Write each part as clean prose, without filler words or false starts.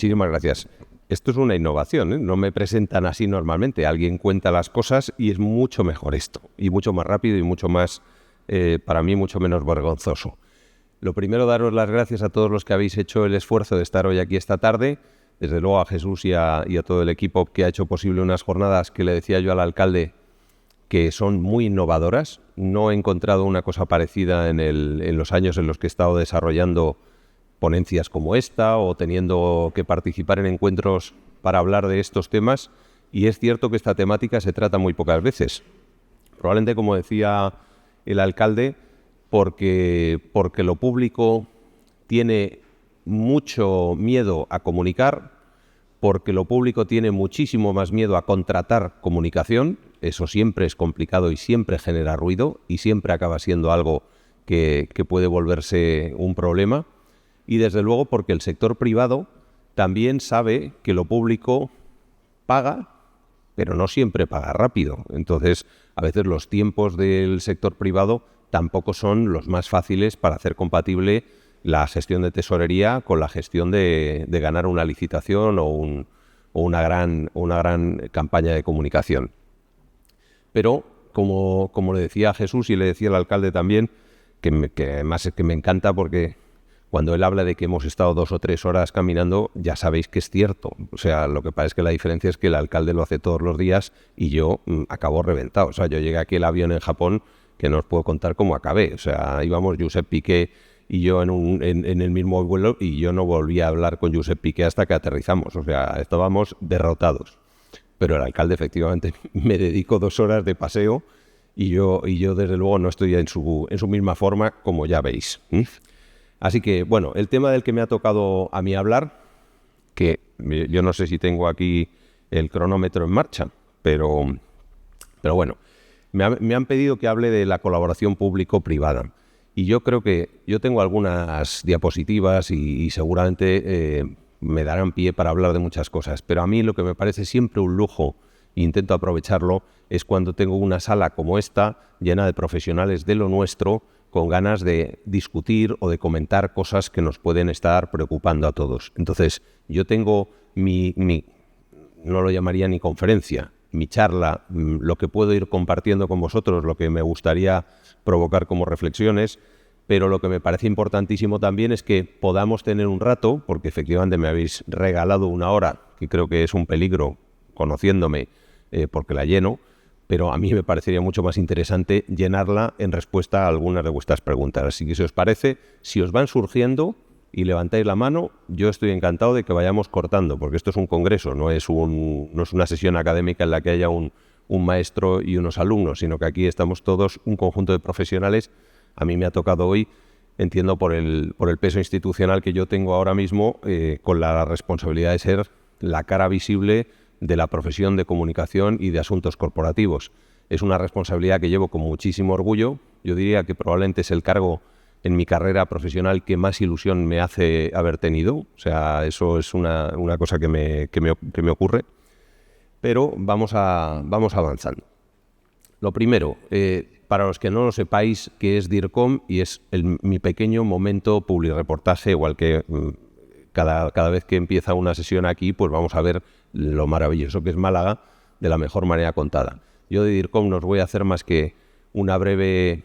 Muchísimas gracias. Esto es una innovación, ¿eh? No me presentan así normalmente. Alguien cuenta las cosas y es mucho mejor esto, y mucho más rápido y mucho más, para mí, mucho menos vergonzoso. Lo primero, daros las gracias a todos los que habéis hecho el esfuerzo de estar hoy aquí esta tarde. Desde luego a Jesús y a todo el equipo que ha hecho posible unas jornadas que le decía yo al alcalde que son muy innovadoras. No he encontrado una cosa parecida en los años en los que he estado desarrollando ponencias como esta o teniendo que participar en encuentros para hablar de estos temas, y es cierto que esta temática se trata muy pocas veces. Probablemente, como decía el alcalde, porque lo público tiene mucho miedo a comunicar, porque lo público tiene muchísimo más miedo a contratar comunicación. Eso siempre es complicado y siempre genera ruido y siempre acaba siendo algo que puede volverse un problema. Y desde luego porque el sector privado también sabe que lo público paga, pero no siempre paga rápido. Entonces, a veces los tiempos del sector privado tampoco son los más fáciles para hacer compatible la gestión de tesorería con la gestión de ganar una licitación o una gran campaña de comunicación. Pero, como le decía a Jesús y le decía al alcalde también, que además es que me encanta porque cuando él habla de que hemos estado 2 o 3 horas caminando, ya sabéis que es cierto. O sea, lo que pasa es que la diferencia es que el alcalde lo hace todos los días y yo acabo reventado. O sea, yo llegué aquí el avión en Japón, que no os puedo contar cómo acabé. O sea, íbamos Josep Piqué y yo en el mismo vuelo, y yo no volví a hablar con Josep Piqué hasta que aterrizamos. O sea, estábamos derrotados. Pero el alcalde efectivamente me dedicó 2 horas de paseo y yo desde luego no estoy en su misma forma, como ya veis. Así que, bueno, el tema del que me ha tocado a mí hablar, que yo no sé si tengo aquí el cronómetro en marcha, pero bueno, me han pedido que hable de la colaboración público-privada. Y yo creo que yo tengo algunas diapositivas y seguramente me darán pie para hablar de muchas cosas. Pero a mí lo que me parece siempre un lujo, e intento aprovecharlo, es cuando tengo una sala como esta, llena de profesionales de lo nuestro, con ganas de discutir o de comentar cosas que nos pueden estar preocupando a todos. Entonces, yo tengo no lo llamaría ni conferencia, mi charla, lo que puedo ir compartiendo con vosotros, lo que me gustaría provocar como reflexiones, pero lo que me parece importantísimo también es que podamos tener un rato, porque efectivamente me habéis regalado 1 hora, que creo que es un peligro, conociéndome, porque la lleno, pero a mí me parecería mucho más interesante llenarla en respuesta a algunas de vuestras preguntas. Así que si os parece, si os van surgiendo y levantáis la mano, yo estoy encantado de que vayamos cortando, porque esto es un congreso, no es una sesión académica en la que haya un maestro y unos alumnos, sino que aquí estamos todos un conjunto de profesionales. A mí me ha tocado hoy, entiendo por el peso institucional que yo tengo ahora mismo, con la responsabilidad de ser la cara visible de la profesión de comunicación y de asuntos corporativos. Es una responsabilidad que llevo con muchísimo orgullo. Yo diría que probablemente es el cargo en mi carrera profesional que más ilusión me hace haber tenido. O sea, eso es una cosa que me ocurre. Pero vamos avanzando. Lo primero, para los que no lo sepáis, ¿qué es DIRCOM? Y es mi pequeño momento publireportaje, igual que cada vez que empieza una sesión aquí, pues vamos a ver lo maravilloso que es Málaga de la mejor manera contada. Yo de DIRCOM no os voy a hacer más que una breve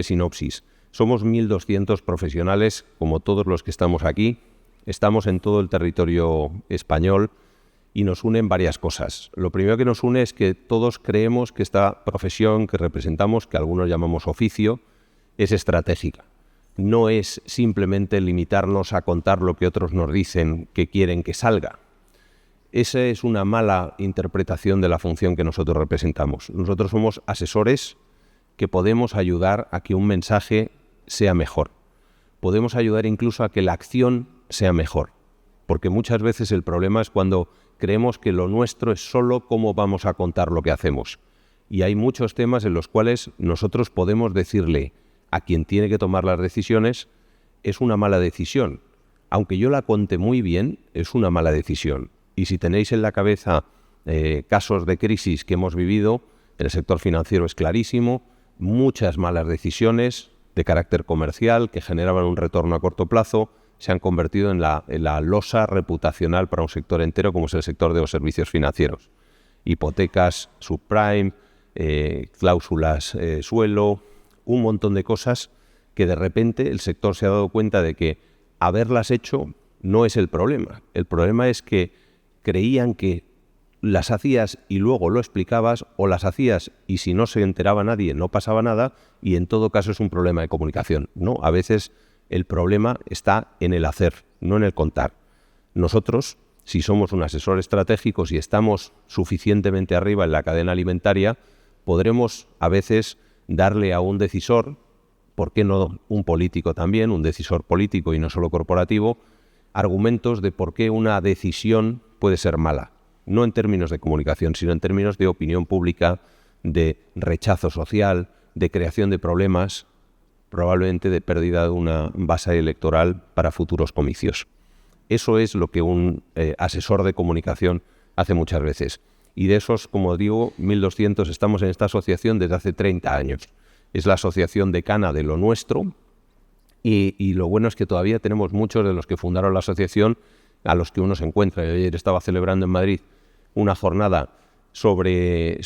sinopsis. Somos 1.200 profesionales, como todos los que estamos aquí. Estamos en todo el territorio español y nos unen varias cosas. Lo primero que nos une es que todos creemos que esta profesión que representamos, que algunos llamamos oficio, es estratégica. No es simplemente limitarnos a contar lo que otros nos dicen que quieren que salga. Esa es una mala interpretación de la función que nosotros representamos. Nosotros somos asesores que podemos ayudar a que un mensaje sea mejor. Podemos ayudar incluso a que la acción sea mejor. Porque muchas veces el problema es cuando creemos que lo nuestro es solo cómo vamos a contar lo que hacemos. Y hay muchos temas en los cuales nosotros podemos decirle a quien tiene que tomar las decisiones, es una mala decisión. Aunque yo la conte muy bien, es una mala decisión. Y si tenéis en la cabeza casos de crisis que hemos vivido, el sector financiero es clarísimo, muchas malas decisiones de carácter comercial que generaban un retorno a corto plazo, se han convertido en la losa reputacional para un sector entero como es el sector de los servicios financieros. Hipotecas subprime, cláusulas suelo, un montón de cosas que de repente el sector se ha dado cuenta de que haberlas hecho no es el problema. El problema es que creían que las hacías y luego lo explicabas, o las hacías y si no se enteraba nadie no pasaba nada, y en todo caso es un problema de comunicación. No, a veces el problema está en el hacer, no en el contar. Nosotros, si somos un asesor estratégico y estamos suficientemente arriba en la cadena alimentaria, podremos a veces darle a un decisor, ¿por qué no un político también, un decisor político y no solo corporativo, argumentos de por qué una decisión puede ser mala? No en términos de comunicación, sino en términos de opinión pública, de rechazo social, de creación de problemas, probablemente de pérdida de una base electoral para futuros comicios. Eso es lo que un asesor de comunicación hace muchas veces. Y de esos, como digo, 1.200 estamos en esta asociación desde hace 30 años. Es la asociación decana de lo nuestro y lo bueno es que todavía tenemos muchos de los que fundaron la asociación a los que uno se encuentra. Ayer estaba celebrando en Madrid una jornada sobre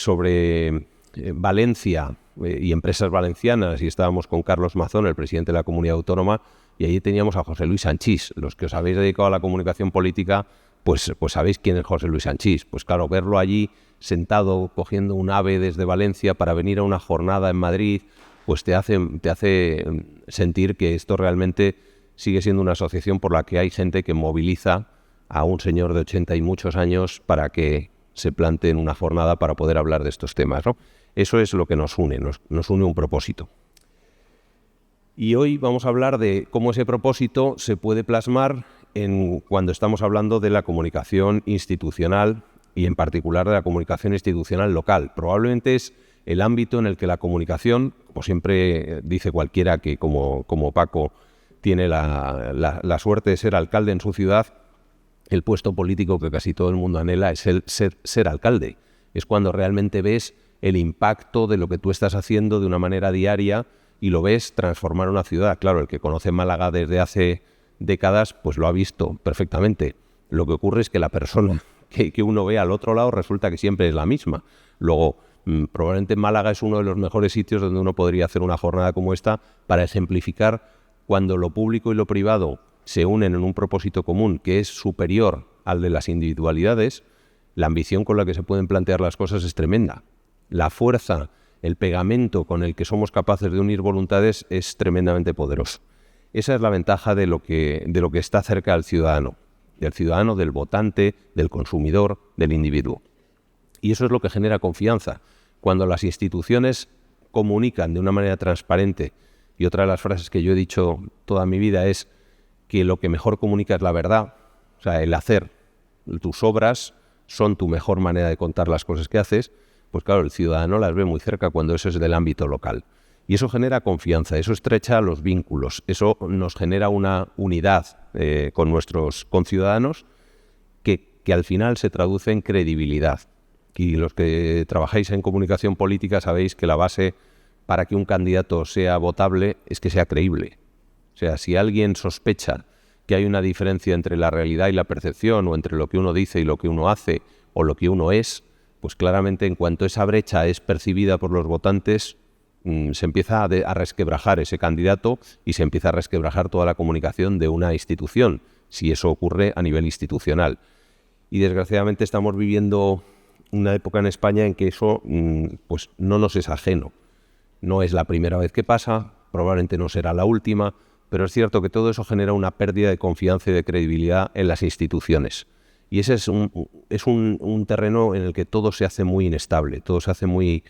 Valencia y empresas valencianas, y estábamos con Carlos Mazón, el presidente de la Comunidad Autónoma, y allí teníamos a José Luis Sanchís. Los que os habéis dedicado a la comunicación política, pues sabéis quién es José Luis Sanchís. Pues claro, verlo allí sentado, cogiendo un AVE desde Valencia para venir a una jornada en Madrid, pues te hace sentir que esto realmente sigue siendo una asociación por la que hay gente que moviliza a un señor de 80 y muchos años para que se plantee en una jornada para poder hablar de estos temas, ¿no? Eso es lo que nos une, nos une un propósito. Y hoy vamos a hablar de cómo ese propósito se puede plasmar cuando estamos hablando de la comunicación institucional y en particular de la comunicación institucional local. Probablemente es el ámbito en el que la comunicación, como siempre dice cualquiera que como Paco tiene la suerte de ser alcalde en su ciudad, el puesto político que casi todo el mundo anhela es el ser alcalde. Es cuando realmente ves el impacto de lo que tú estás haciendo de una manera diaria y lo ves transformar una ciudad. Claro, el que conoce Málaga desde hace décadas, pues lo ha visto perfectamente. Lo que ocurre es que la persona que uno ve al otro lado resulta que siempre es la misma. Luego, probablemente Málaga es uno de los mejores sitios donde uno podría hacer una jornada como esta para ejemplificar cuando lo público y lo privado se unen en un propósito común que es superior al de las individualidades. La ambición con la que se pueden plantear las cosas es tremenda. La fuerza, el pegamento con el que somos capaces de unir voluntades es tremendamente poderoso. Esa es la ventaja de lo que está cerca del ciudadano, del votante, del consumidor, del individuo. Y eso es lo que genera confianza. Cuando las instituciones comunican de una manera transparente, y otra de las frases que yo he dicho toda mi vida es que lo que mejor comunica es la verdad, o sea, el hacer. Tus obras son tu mejor manera de contar las cosas que haces, pues claro, el ciudadano las ve muy cerca cuando eso es del ámbito local. Y eso genera confianza, eso estrecha los vínculos, eso nos genera una unidad con nuestros conciudadanos que al final se traduce en credibilidad. Y los que trabajáis en comunicación política sabéis que la base para que un candidato sea votable es que sea creíble. O sea, si alguien sospecha que hay una diferencia entre la realidad y la percepción, o entre lo que uno dice y lo que uno hace, o lo que uno es, pues claramente en cuanto esa brecha es percibida por los votantes, se empieza a resquebrajar ese candidato y se empieza a resquebrajar toda la comunicación de una institución, si eso ocurre a nivel institucional. Y desgraciadamente estamos viviendo una época en España en que eso pues no nos es ajeno. No es la primera vez que pasa, probablemente no será la última, pero es cierto que todo eso genera una pérdida de confianza y de credibilidad en las instituciones. Y ese es un terreno en el que todo se hace muy inestable, todo se hace muy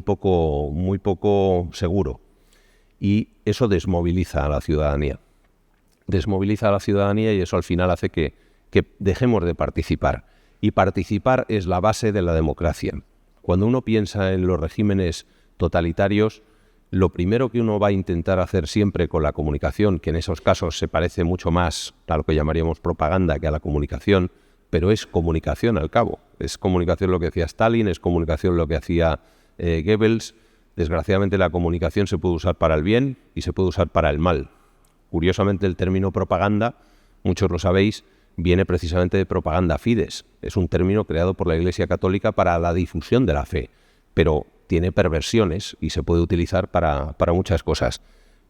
poco seguro. Y eso desmoviliza a la ciudadanía. Desmoviliza a la ciudadanía y eso al final hace que dejemos de participar. Y participar es la base de la democracia. Cuando uno piensa en los regímenes totalitarios, lo primero que uno va a intentar hacer siempre con la comunicación, que en esos casos se parece mucho más a lo que llamaríamos propaganda que a la comunicación, pero es comunicación al cabo. Es comunicación lo que hacía Stalin, es comunicación lo que hacía Goebbels. Desgraciadamente la comunicación se puede usar para el bien y se puede usar para el mal. Curiosamente, el término propaganda, muchos lo sabéis, viene precisamente de propaganda fides. Es un término creado por la Iglesia Católica para la difusión de la fe, pero tiene perversiones y se puede utilizar para muchas cosas.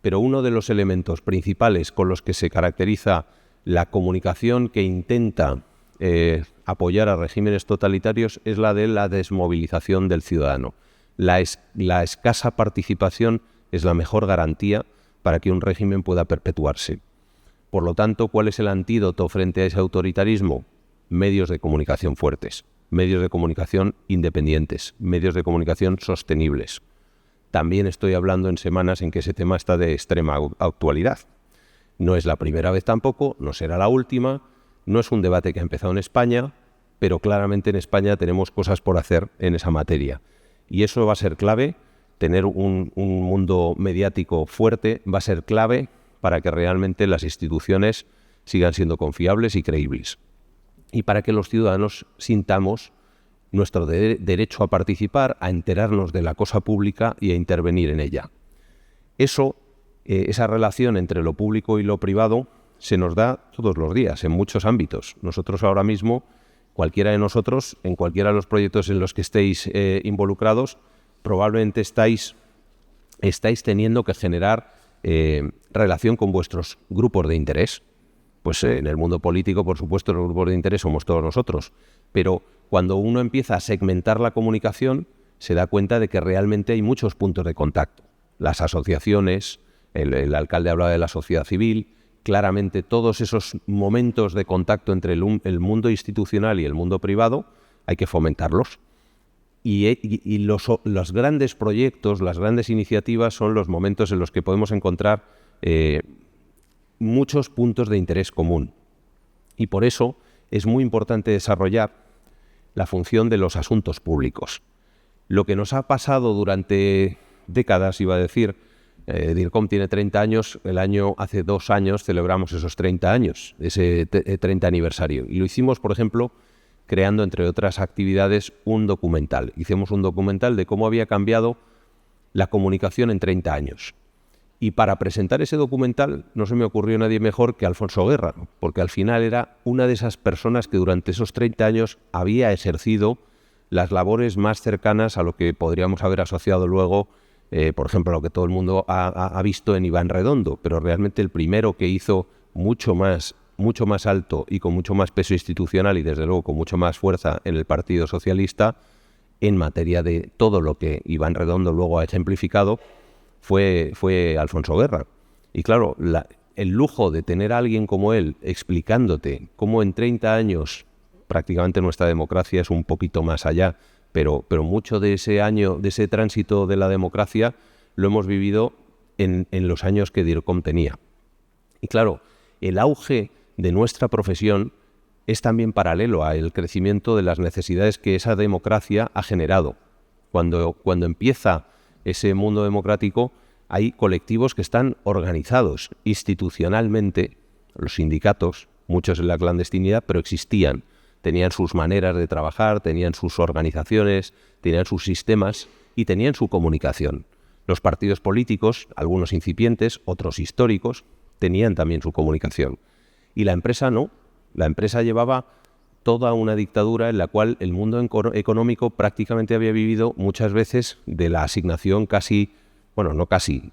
Pero uno de los elementos principales con los que se caracteriza la comunicación que intenta apoyar a regímenes totalitarios es la de la desmovilización del ciudadano. La escasa participación es la mejor garantía para que un régimen pueda perpetuarse. Por lo tanto, ¿cuál es el antídoto frente a ese autoritarismo? Medios de comunicación fuertes, medios de comunicación independientes, medios de comunicación sostenibles. También estoy hablando en semanas en que ese tema está de extrema actualidad. No es la primera vez tampoco, no será la última, no es un debate que ha empezado en España, pero claramente en España tenemos cosas por hacer en esa materia. Y eso va a ser clave, tener un mundo mediático fuerte va a ser clave para que realmente las instituciones sigan siendo confiables y creíbles. Y para que los ciudadanos sintamos nuestro derecho a participar, a enterarnos de la cosa pública y a intervenir en ella. Esa relación entre lo público y lo privado se nos da todos los días, en muchos ámbitos. Nosotros ahora mismo, cualquiera de nosotros, en cualquiera de los proyectos en los que estéis involucrados, probablemente estáis teniendo que generar relación con vuestros grupos de interés. Pues en el mundo político, por supuesto, los grupos de interés somos todos nosotros, pero cuando uno empieza a segmentar la comunicación, se da cuenta de que realmente hay muchos puntos de contacto. Las asociaciones, el alcalde hablaba de la sociedad civil, claramente todos esos momentos de contacto entre el mundo institucional y el mundo privado hay que fomentarlos. Y los grandes proyectos, las grandes iniciativas son los momentos en los que podemos encontrar muchos puntos de interés común. Y por eso es muy importante desarrollar la función de los asuntos públicos. Lo que nos ha pasado durante décadas, iba a decir, DIRCOM tiene 30 años, hace 2 años celebramos esos 30 años, ese 30 aniversario. Y lo hicimos, por ejemplo, creando, entre otras actividades, un documental. Hicimos un documental de cómo había cambiado la comunicación en 30 años. Y para presentar ese documental no se me ocurrió nadie mejor que Alfonso Guerra, porque al final era una de esas personas que durante esos 30 años había ejercido las labores más cercanas a lo que podríamos haber asociado luego, por ejemplo, a lo que todo el mundo ha visto en Iván Redondo, pero realmente el primero que hizo mucho más alto y con mucho más peso institucional y desde luego con mucho más fuerza en el Partido Socialista en materia de todo lo que Iván Redondo luego ha ejemplificado fue Alfonso Guerra. Y claro, el lujo de tener a alguien como él explicándote cómo en 30 años prácticamente nuestra democracia es un poquito más allá, pero mucho de ese tránsito de la democracia lo hemos vivido en los años que DIRCOM tenía. Y claro, el auge de nuestra profesión es también paralelo al crecimiento de las necesidades que esa democracia ha generado. Cuando empieza ese mundo democrático, hay colectivos que están organizados institucionalmente, los sindicatos, muchos en la clandestinidad, pero existían. Tenían sus maneras de trabajar, tenían sus organizaciones, tenían sus sistemas y tenían su comunicación. Los partidos políticos, algunos incipientes, otros históricos, tenían también su comunicación. Y la empresa no. La empresa llevaba toda una dictadura en la cual el mundo económico prácticamente había vivido muchas veces de la asignación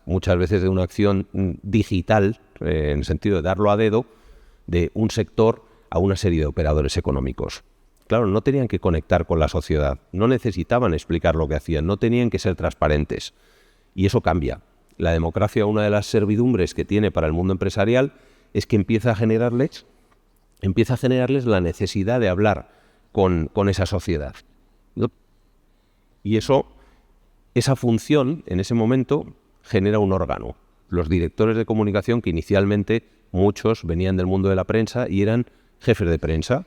muchas veces de una acción digital, en el sentido de darlo a dedo, de un sector a una serie de operadores económicos. Claro, no tenían que conectar con la sociedad, no necesitaban explicar lo que hacían, no tenían que ser transparentes. Y eso cambia. La democracia, una de las servidumbres que tiene para el mundo empresarial, es que empieza a generarles la necesidad de hablar con esa sociedad. Y esa función, en ese momento, genera un órgano. Los directores de comunicación, que inicialmente muchos venían del mundo de la prensa y eran jefes de prensa,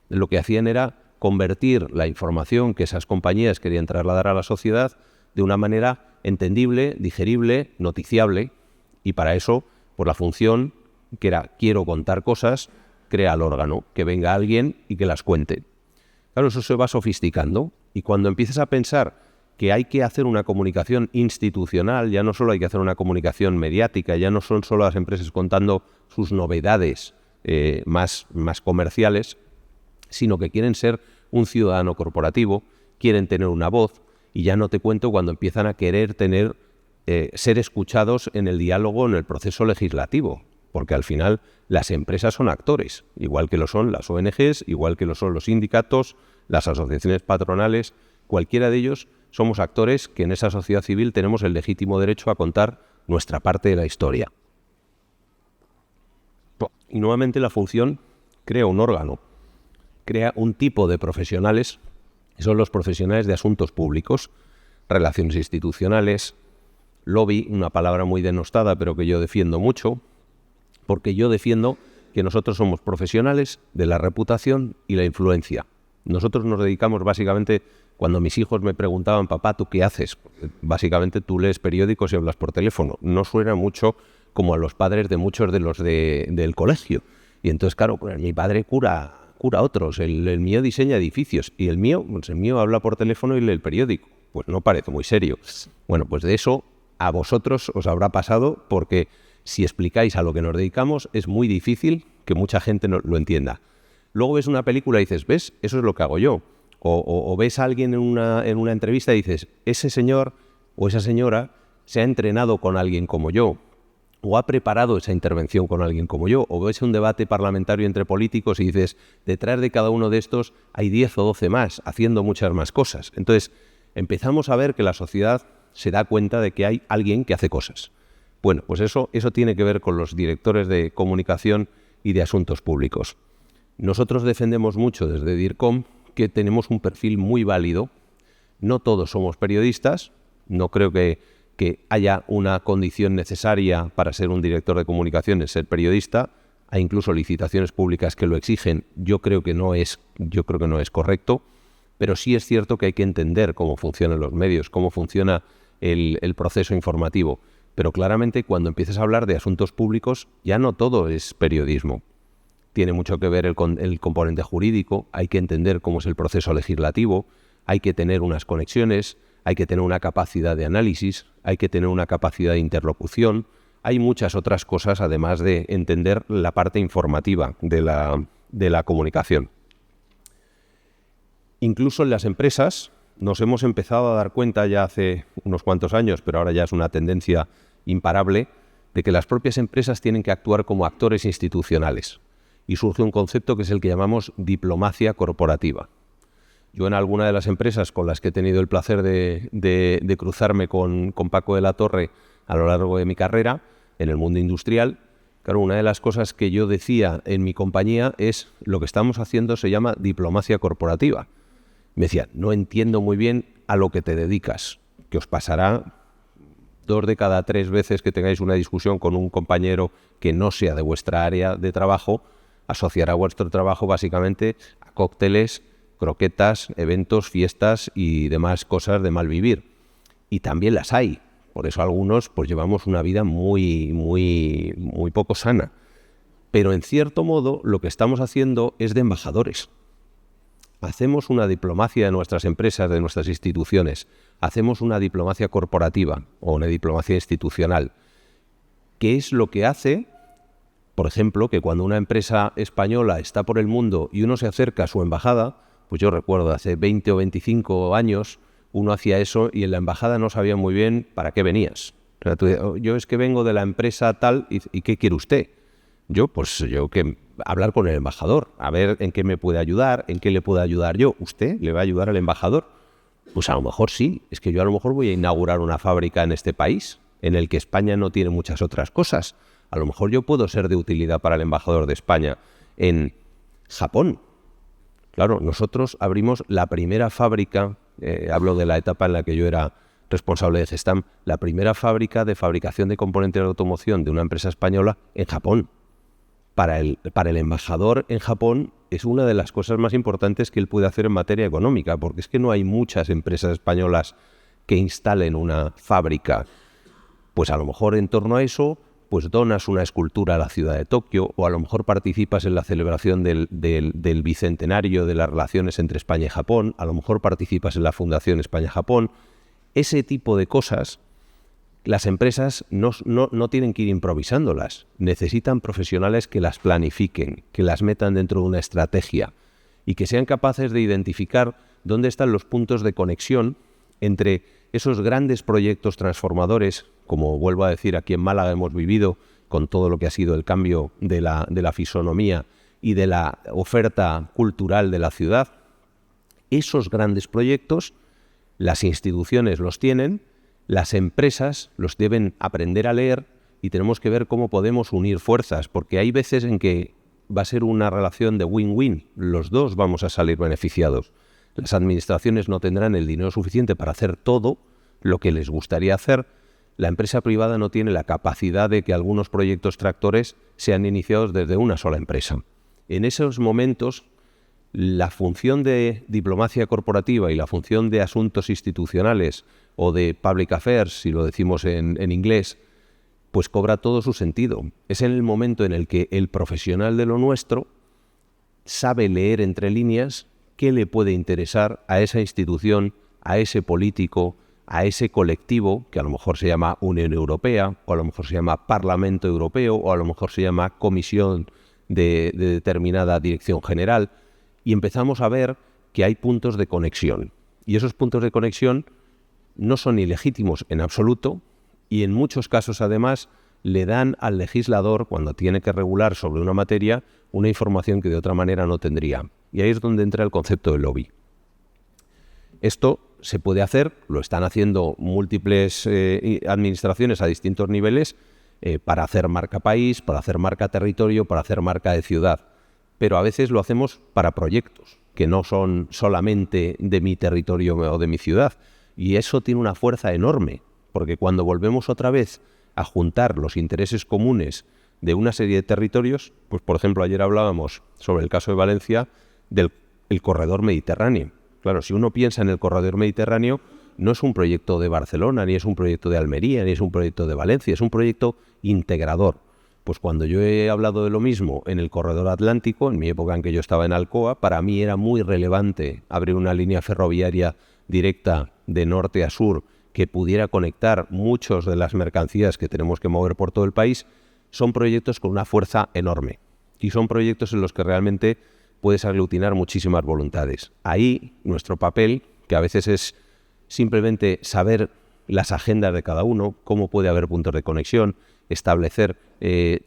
lo que hacían era convertir la información que esas compañías querían trasladar a la sociedad de una manera entendible, digerible, noticiable, y para eso, por la función que era quiero contar cosas, crea el órgano, que venga alguien y que las cuente. Claro, eso se va sofisticando, y cuando empiezas a pensar que hay que hacer una comunicación institucional, ya no solo hay que hacer una comunicación mediática, ya no son solo las empresas contando sus novedades más comerciales, sino que quieren ser un ciudadano corporativo, quieren tener una voz, y ya no te cuento cuando empiezan a querer ser escuchados en el diálogo, en el proceso legislativo, porque al final las empresas son actores, igual que lo son las ONGs, igual que lo son los sindicatos, las asociaciones patronales, cualquiera de ellos somos actores que en esa sociedad civil tenemos el legítimo derecho a contar nuestra parte de la historia. Y nuevamente la función crea un órgano, crea un tipo de profesionales, que son los profesionales de asuntos públicos, relaciones institucionales, lobby, una palabra muy denostada pero que yo defiendo mucho, porque yo defiendo que nosotros somos profesionales de la reputación y la influencia. Nosotros nos dedicamos básicamente, cuando mis hijos me preguntaban, papá, ¿tú qué haces? Básicamente tú lees periódicos y hablas por teléfono. No suena mucho como a los padres de muchos de los del colegio. Y entonces, claro, pues mi padre cura a otros, el mío diseña edificios y el mío habla por teléfono y lee el periódico. Pues no parece muy serio. Bueno, pues de eso a vosotros os habrá pasado, porque si explicáis a lo que nos dedicamos es muy difícil que mucha gente lo entienda. Luego ves una película y dices, ¿ves? Eso es lo que hago yo. O ves a alguien en una entrevista y dices, ese señor o esa señora se ha entrenado con alguien como yo, o ha preparado esa intervención con alguien como yo, o ves un debate parlamentario entre políticos y dices, detrás de cada uno de estos hay 10 o 12 más, haciendo muchas más cosas. Entonces, empezamos a ver que la sociedad se da cuenta de que hay alguien que hace cosas. Bueno, pues eso tiene que ver con los directores de comunicación y de asuntos públicos. Nosotros defendemos mucho desde DIRCOM que tenemos un perfil muy válido. No todos somos periodistas, no creo que haya una condición necesaria para ser un director de comunicaciones ser periodista. Hay incluso licitaciones públicas que lo exigen. Yo creo que no es correcto, pero sí es cierto que hay que entender cómo funcionan los medios, cómo funciona el proceso informativo. Pero claramente cuando empiezas a hablar de asuntos públicos ya no todo es periodismo. Tiene mucho que ver el componente jurídico, hay que entender cómo es el proceso legislativo, hay que tener unas conexiones, hay que tener una capacidad de análisis, hay que tener una capacidad de interlocución. Hay muchas otras cosas además de entender la parte informativa de la comunicación. Incluso en las empresas nos hemos empezado a dar cuenta ya hace unos cuantos años, pero ahora ya es una tendencia imparable, de que las propias empresas tienen que actuar como actores institucionales. Y surge un concepto que es el que llamamos diplomacia corporativa. Yo en alguna de las empresas con las que he tenido el placer de cruzarme con Paco de la Torre a lo largo de mi carrera, en el mundo industrial, claro, una de las cosas que yo decía en mi compañía es, lo que estamos haciendo se llama diplomacia corporativa. Me decía, no entiendo muy bien a lo que te dedicas, que os pasará 2 de cada 3 veces que tengáis una discusión con un compañero que no sea de vuestra área de trabajo, asociará vuestro trabajo básicamente a cócteles, croquetas, eventos, fiestas y demás cosas de mal vivir. Y también las hay. Por eso algunos pues llevamos una vida muy poco sana. Pero en cierto modo lo que estamos haciendo es de embajadores. Hacemos una diplomacia de nuestras empresas, de nuestras instituciones. Hacemos una diplomacia corporativa o una diplomacia institucional. ¿Qué es lo que hace? Por ejemplo, que cuando una empresa española está por el mundo y uno se acerca a su embajada, pues yo recuerdo hace 20 o 25 años, uno hacía eso y en la embajada no sabía muy bien para qué venías. O sea, yo es que vengo de la empresa tal y ¿qué quiere usted? Yo que hablar con el embajador, a ver en qué me puede ayudar, en qué le puedo ayudar yo. ¿Usted le va a ayudar al embajador? Pues a lo mejor sí, es que yo a lo mejor voy a inaugurar una fábrica en este país, en el que España no tiene muchas otras cosas. A lo mejor yo puedo ser de utilidad para el embajador de España en Japón. Claro, nosotros abrimos la primera fábrica, hablo de la etapa en la que yo era responsable de Gestam, la primera fábrica de fabricación de componentes de automoción de una empresa española en Japón. Para el embajador en Japón es una de las cosas más importantes que él puede hacer en materia económica, porque es que no hay muchas empresas españolas que instalen una fábrica. Pues a lo mejor en torno a eso, pues donas una escultura a la ciudad de Tokio, o a lo mejor participas en la celebración del bicentenario de las relaciones entre España y Japón, a lo mejor participas en la Fundación España-Japón, Ese tipo de cosas, las empresas no tienen que ir improvisándolas. Necesitan profesionales que las planifiquen, que las metan dentro de una estrategia y que sean capaces de identificar dónde están los puntos de conexión entre esos grandes proyectos transformadores, como vuelvo a decir, aquí en Málaga hemos vivido con todo lo que ha sido el cambio de la fisonomía y de la oferta cultural de la ciudad. Esos grandes proyectos, las instituciones los tienen, las empresas los deben aprender a leer y tenemos que ver cómo podemos unir fuerzas, porque hay veces en que va a ser una relación de win-win, los dos vamos a salir beneficiados. Las administraciones no tendrán el dinero suficiente para hacer todo lo que les gustaría hacer. La empresa privada no tiene la capacidad de que algunos proyectos tractores sean iniciados desde una sola empresa. En esos momentos, la función de diplomacia corporativa y la función de asuntos institucionales o de public affairs, si lo decimos en inglés, pues cobra todo su sentido. Es en el momento en el que el profesional de lo nuestro sabe leer entre líneas qué le puede interesar a esa institución, a ese político, a ese colectivo, que a lo mejor se llama Unión Europea, o a lo mejor se llama Parlamento Europeo, o a lo mejor se llama Comisión de determinada dirección general, y empezamos a ver que hay puntos de conexión. Y esos puntos de conexión no son ilegítimos en absoluto, y en muchos casos además le dan al legislador, cuando tiene que regular sobre una materia, una información que de otra manera no tendría. Y ahí es donde entra el concepto de lobby. Esto se puede hacer, lo están haciendo múltiples administraciones a distintos niveles para hacer marca país, para hacer marca territorio, para hacer marca de ciudad. Pero a veces lo hacemos para proyectos que no son solamente de mi territorio o de mi ciudad. Y eso tiene una fuerza enorme, porque cuando volvemos otra vez a juntar los intereses comunes de una serie de territorios, pues por ejemplo ayer hablábamos sobre el caso de Valencia del corredor mediterráneo. Claro, si uno piensa en el corredor mediterráneo, no es un proyecto de Barcelona, ni es un proyecto de Almería, ni es un proyecto de Valencia, es un proyecto integrador. Pues cuando yo he hablado de lo mismo en el corredor atlántico, en mi época en que yo estaba en Alcoa, para mí era muy relevante abrir una línea ferroviaria directa de norte a sur que pudiera conectar muchas de las mercancías que tenemos que mover por todo el país. Son proyectos con una fuerza enorme y son proyectos en los que realmente puedes aglutinar muchísimas voluntades. Ahí nuestro papel, que a veces es simplemente saber las agendas de cada uno, cómo puede haber puntos de conexión, establecer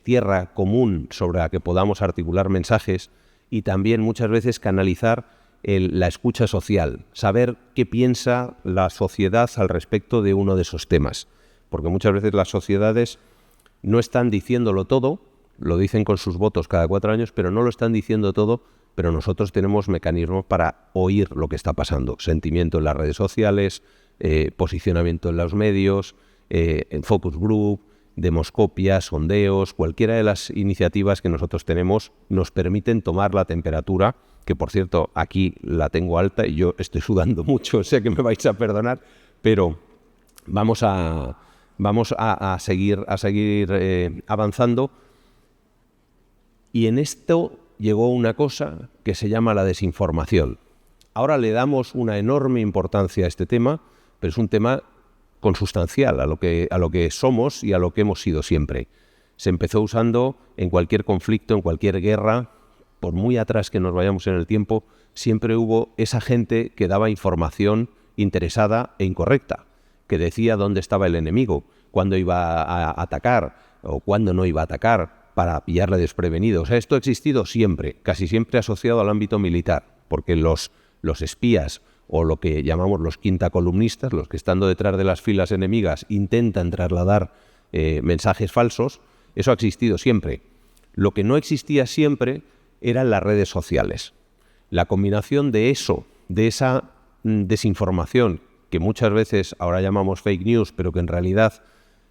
tierra común sobre la que podamos articular mensajes y también muchas veces canalizar la escucha social, saber qué piensa la sociedad al respecto de uno de esos temas. Porque muchas veces las sociedades no están diciéndolo todo, lo dicen con sus votos cada 4 años, pero no lo están diciendo todo, pero nosotros tenemos mecanismos para oír lo que está pasando. Sentimiento en las redes sociales, posicionamiento en los medios, en focus group, demoscopia, sondeos, cualquiera de las iniciativas que nosotros tenemos nos permiten tomar la temperatura, que por cierto aquí la tengo alta y yo estoy sudando mucho, sé que me vais a perdonar, pero vamos a seguir avanzando. Y en esto llegó una cosa que se llama la desinformación. Ahora le damos una enorme importancia a este tema, pero es un tema consustancial a lo que somos y a lo que hemos sido siempre. Se empezó usando en cualquier conflicto, en cualquier guerra, por muy atrás que nos vayamos en el tiempo, siempre hubo esa gente que daba información interesada e incorrecta, que decía dónde estaba el enemigo, cuándo iba a atacar o cuándo no iba a atacar, para pillarle desprevenido. O sea, esto ha existido siempre, casi siempre asociado al ámbito militar, porque los espías o lo que llamamos los quintacolumnistas, los que estando detrás de las filas enemigas intentan trasladar mensajes falsos, eso ha existido siempre. Lo que no existía siempre eran las redes sociales. La combinación de eso, de esa desinformación, que muchas veces ahora llamamos fake news, pero que en realidad,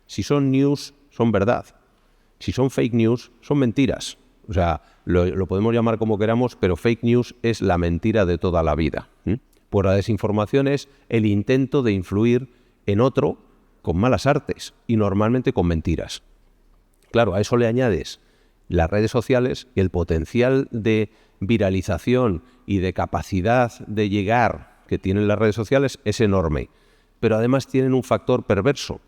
si son news, son verdad. Si son fake news, son mentiras. O sea, lo podemos llamar como queramos, pero fake news es la mentira de toda la vida. Pues la desinformación es el intento de influir en otro con malas artes y normalmente con mentiras. Claro, a eso le añades las redes sociales y el potencial de viralización y de capacidad de llegar que tienen las redes sociales es enorme. pero además tienen un factor perverso,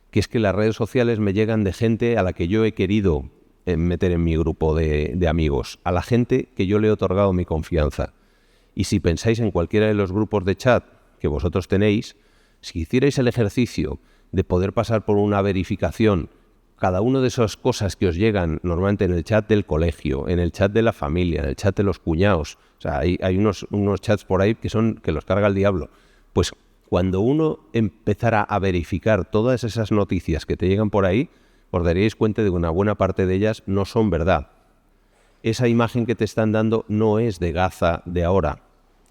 que es que las redes sociales me llegan de gente a la que yo he querido meter en mi grupo de amigos, a la gente que yo le he otorgado mi confianza. Y si pensáis en cualquiera de los grupos de chat que vosotros tenéis, si hicierais el ejercicio de poder pasar por una verificación cada una de esas cosas que os llegan normalmente en el chat del colegio, en el chat de la familia, en el chat de los cuñados, o sea, hay unos chats por ahí que los carga el diablo, pues cuando uno empezara a verificar todas esas noticias que te llegan por ahí, os daríais cuenta de que una buena parte de ellas no son verdad. Esa imagen que te están dando no es de Gaza de ahora,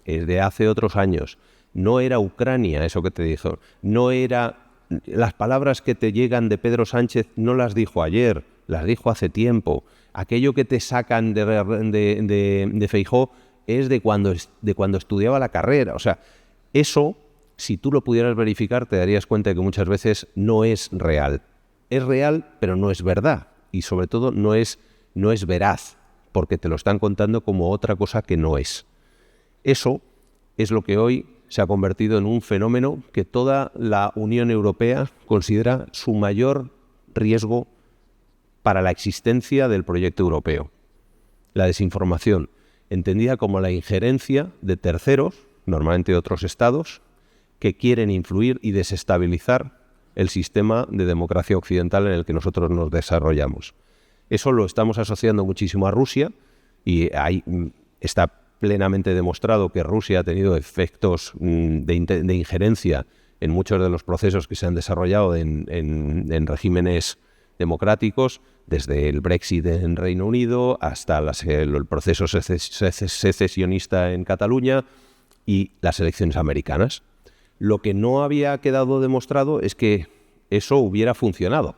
es de hace otros años. No era Ucrania eso que te dijo, no era... Las palabras que te llegan de Pedro Sánchez no las dijo ayer, las dijo hace tiempo. Aquello que te sacan de Feijóo es de cuando estudiaba la carrera. O sea, eso, si tú lo pudieras verificar, te darías cuenta de que muchas veces no es real. Es real, pero no es verdad. Y sobre todo no es veraz, porque te lo están contando como otra cosa que no es. Eso es lo que hoy se ha convertido en un fenómeno que toda la Unión Europea considera su mayor riesgo para la existencia del proyecto europeo. La desinformación, entendida como la injerencia de terceros, normalmente de otros estados, que quieren influir y desestabilizar el sistema de democracia occidental en el que nosotros nos desarrollamos. Eso lo estamos asociando muchísimo a Rusia y ahí está plenamente demostrado que Rusia ha tenido efectos de injerencia en muchos de los procesos que se han desarrollado en regímenes democráticos, desde el Brexit en Reino Unido hasta el proceso secesionista en Cataluña y las elecciones americanas. Lo que no había quedado demostrado es que eso hubiera funcionado.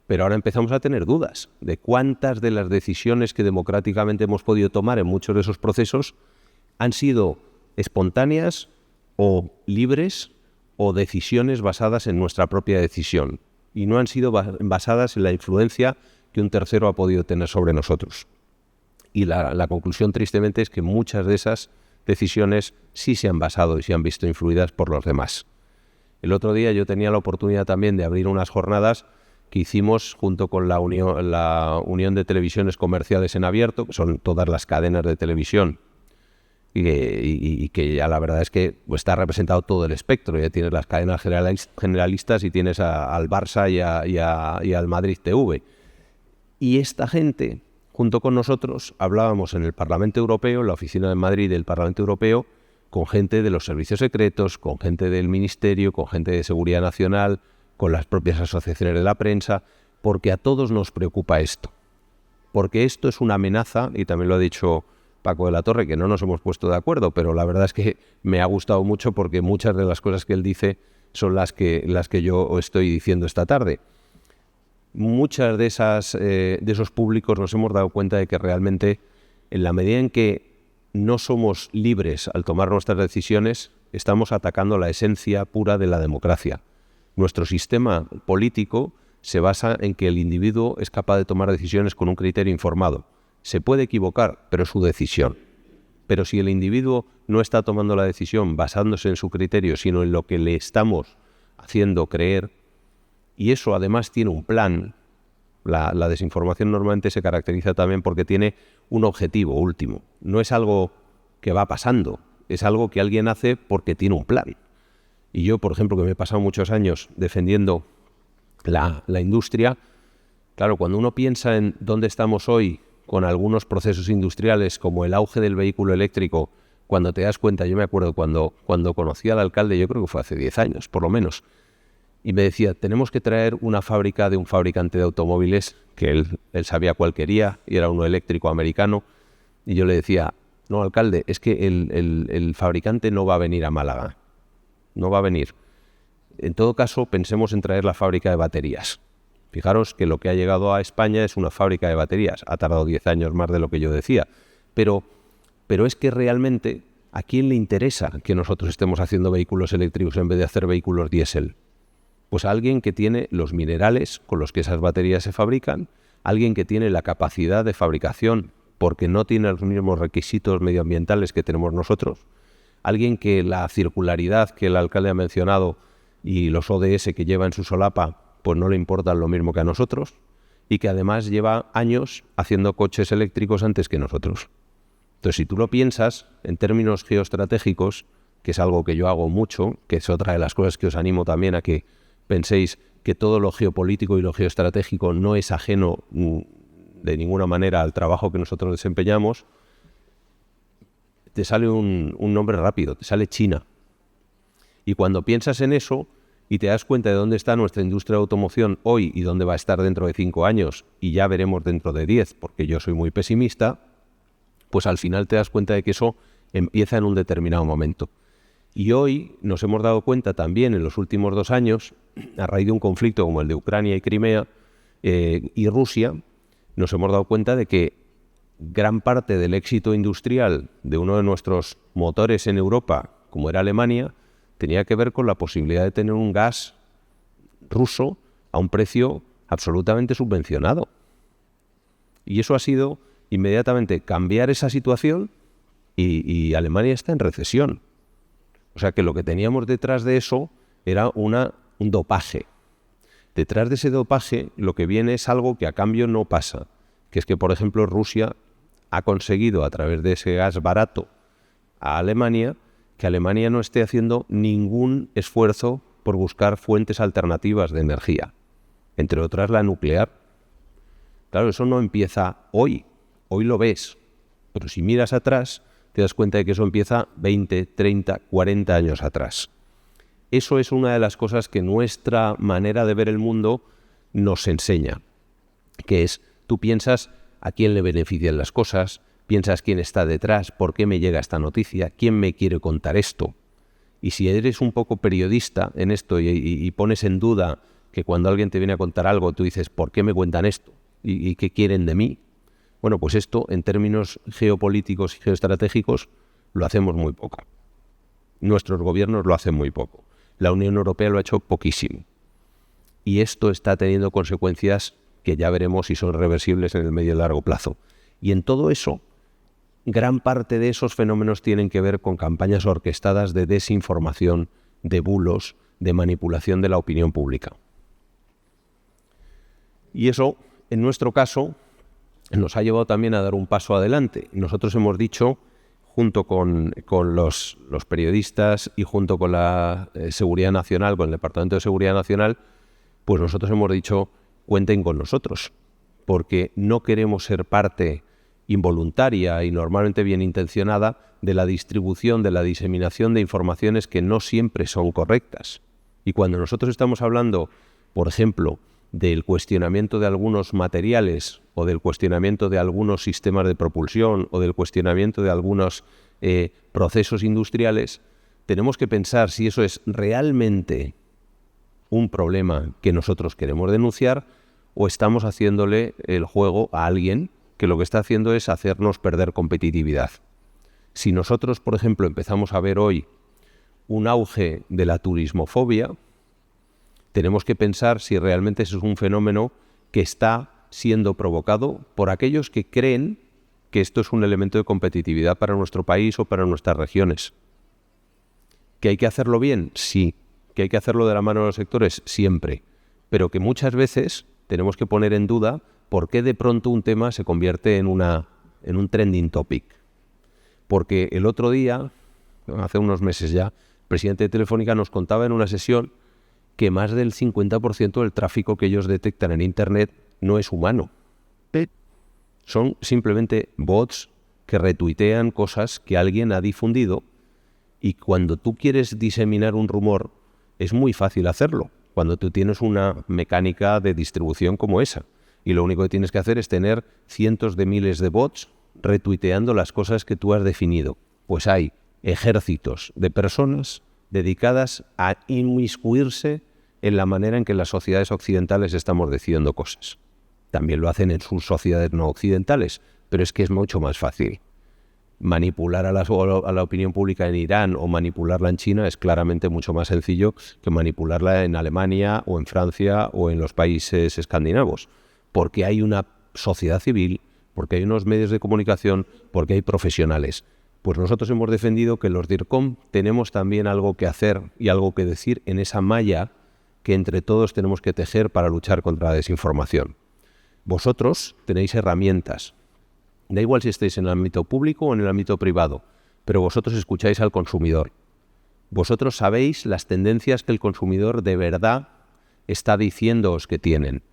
Pero ahora empezamos a tener dudas de cuántas de las decisiones que democráticamente hemos podido tomar en muchos de esos procesos han sido espontáneas o libres o decisiones basadas en nuestra propia decisión y no han sido basadas en la influencia que un tercero ha podido tener sobre nosotros. Y la conclusión, tristemente, es que muchas de esas decisiones sí se han basado y se han visto influidas por los demás. El otro día yo tenía la oportunidad también de abrir unas jornadas que hicimos junto con la Unión de Televisiones Comerciales en Abierto, que son todas las cadenas de televisión, y que ya la verdad es que pues, está representado todo el espectro. Ya tienes las cadenas generalistas y tienes al Barça y al Madrid TV. Y esta gente, junto con nosotros, hablábamos en el Parlamento Europeo, en la oficina de Madrid del Parlamento Europeo, con gente de los servicios secretos, con gente del Ministerio, con gente de Seguridad Nacional, con las propias asociaciones de la prensa, porque a todos nos preocupa esto. Porque esto es una amenaza, y también lo ha dicho Paco de la Torre, que no nos hemos puesto de acuerdo, pero la verdad es que me ha gustado mucho porque muchas de las cosas que él dice son las que yo estoy diciendo esta tarde. Muchas de esos públicos nos hemos dado cuenta de que realmente, en la medida en que no somos libres al tomar nuestras decisiones, estamos atacando la esencia pura de la democracia. Nuestro sistema político se basa en que el individuo es capaz de tomar decisiones con un criterio informado. Se puede equivocar, pero es su decisión. Pero si el individuo no está tomando la decisión basándose en su criterio, sino en lo que le estamos haciendo creer, y eso además tiene un plan, la desinformación normalmente se caracteriza también porque tiene un objetivo último. No es algo que va pasando, es algo que alguien hace porque tiene un plan. Y yo, por ejemplo, que me he pasado muchos años defendiendo la industria, claro, cuando uno piensa en dónde estamos hoy con algunos procesos industriales como el auge del vehículo eléctrico, cuando te das cuenta, yo me acuerdo cuando conocí al alcalde, yo creo que fue hace 10 años, por lo menos, y me decía, tenemos que traer una fábrica de un fabricante de automóviles, que él sabía cuál quería, y era uno eléctrico americano, y yo le decía, no, alcalde, es que el fabricante no va a venir a Málaga, no va a venir. En todo caso, pensemos en traer la fábrica de baterías. Fijaros que lo que ha llegado a España es una fábrica de baterías. Ha tardado 10 años más de lo que yo decía. Pero es que realmente, ¿a quién le interesa que nosotros estemos haciendo vehículos eléctricos en vez de hacer vehículos diésel? Pues a alguien que tiene los minerales con los que esas baterías se fabrican, alguien que tiene la capacidad de fabricación porque no tiene los mismos requisitos medioambientales que tenemos nosotros, alguien que la circularidad que el alcalde ha mencionado y los ODS que lleva en su solapa pues no le importan lo mismo que a nosotros, y que además lleva años haciendo coches eléctricos antes que nosotros. Entonces, si tú lo piensas en términos geoestratégicos, que es algo que yo hago mucho, que es otra de las cosas que os animo también a que penséis que todo lo geopolítico y lo geoestratégico no es ajeno de ninguna manera al trabajo que nosotros desempeñamos, te sale un nombre rápido, te sale China. Y cuando piensas en eso y te das cuenta de dónde está nuestra industria de automoción hoy y dónde va a estar dentro de 5 años, y ya veremos dentro de 10, porque yo soy muy pesimista, pues al final te das cuenta de que eso empieza en un determinado momento. Y hoy nos hemos dado cuenta también en los últimos 2 años, a raíz de un conflicto como el de Ucrania y Crimea y Rusia, nos hemos dado cuenta de que gran parte del éxito industrial de uno de nuestros motores en Europa, como era Alemania, tenía que ver con la posibilidad de tener un gas ruso a un precio absolutamente subvencionado. Y eso ha sido inmediatamente cambiar esa situación y Alemania está en recesión. O sea que lo que teníamos detrás de eso era un dopaje. Detrás de ese dopaje lo que viene es algo que a cambio no pasa, que es que, por ejemplo, Rusia ha conseguido a través de ese gas barato a Alemania que Alemania no esté haciendo ningún esfuerzo por buscar fuentes alternativas de energía, entre otras la nuclear. Claro, eso no empieza hoy lo ves, pero si miras atrás te das cuenta de que eso empieza 20, 30, 40 años atrás. Eso es una de las cosas que nuestra manera de ver el mundo nos enseña, que es, tú piensas a quién le benefician las cosas, piensas quién está detrás, por qué me llega esta noticia, quién me quiere contar esto. Y si eres un poco periodista en esto y pones en duda que cuando alguien te viene a contar algo, tú dices, ¿por qué me cuentan esto? ¿Y qué quieren de mí? Bueno, pues esto en términos geopolíticos y geoestratégicos lo hacemos muy poco. Nuestros gobiernos lo hacen muy poco. La Unión Europea lo ha hecho poquísimo. Y esto está teniendo consecuencias que ya veremos si son reversibles en el medio y largo plazo. Y en todo eso, gran parte de esos fenómenos tienen que ver con campañas orquestadas de desinformación, de bulos, de manipulación de la opinión pública. Y eso, en nuestro caso, nos ha llevado también a dar un paso adelante. Nosotros hemos dicho, junto con los periodistas y junto con la Seguridad Nacional, con el Departamento de Seguridad Nacional, pues nosotros hemos dicho, cuenten con nosotros, porque no queremos ser parte involuntaria y normalmente bien intencionada de la distribución, de la diseminación de informaciones que no siempre son correctas. Y cuando nosotros estamos hablando, por ejemplo, del cuestionamiento de algunos materiales o del cuestionamiento de algunos sistemas de propulsión o del cuestionamiento de algunos procesos industriales, tenemos que pensar si eso es realmente un problema que nosotros queremos denunciar o estamos haciéndole el juego a alguien que lo que está haciendo es hacernos perder competitividad. Si nosotros, por ejemplo, empezamos a ver hoy un auge de la turismofobia, tenemos que pensar si realmente eso es un fenómeno que está siendo provocado por aquellos que creen que esto es un elemento de competitividad para nuestro país o para nuestras regiones. ¿Que hay que hacerlo bien? Sí. ¿Que hay que hacerlo de la mano de los sectores? Siempre. Pero que muchas veces tenemos que poner en duda por qué de pronto un tema se convierte en un trending topic. Porque el otro día, hace unos meses ya, el presidente de Telefónica nos contaba en una sesión que más del 50% del tráfico que ellos detectan en Internet no es humano. Son simplemente bots que retuitean cosas que alguien ha difundido, y cuando tú quieres diseminar un rumor es muy fácil hacerlo, cuando tú tienes una mecánica de distribución como esa. Y lo único que tienes que hacer es tener cientos de miles de bots retuiteando las cosas que tú has definido. Pues hay ejércitos de personas dedicadas a inmiscuirse en la manera en que las sociedades occidentales estamos decidiendo cosas. También lo hacen en sus sociedades no occidentales, pero es que es mucho más fácil. Manipular a la opinión pública en Irán o manipularla en China es claramente mucho más sencillo que manipularla en Alemania o en Francia o en los países escandinavos, porque hay una sociedad civil, porque hay unos medios de comunicación, porque hay profesionales. Pues nosotros hemos defendido que los DIRCOM tenemos también algo que hacer y algo que decir en esa malla que entre todos tenemos que tejer para luchar contra la desinformación. Vosotros tenéis herramientas. Da igual si estáis en el ámbito público o en el ámbito privado, pero vosotros escucháis al consumidor. Vosotros sabéis las tendencias que el consumidor de verdad está diciéndoos que tienen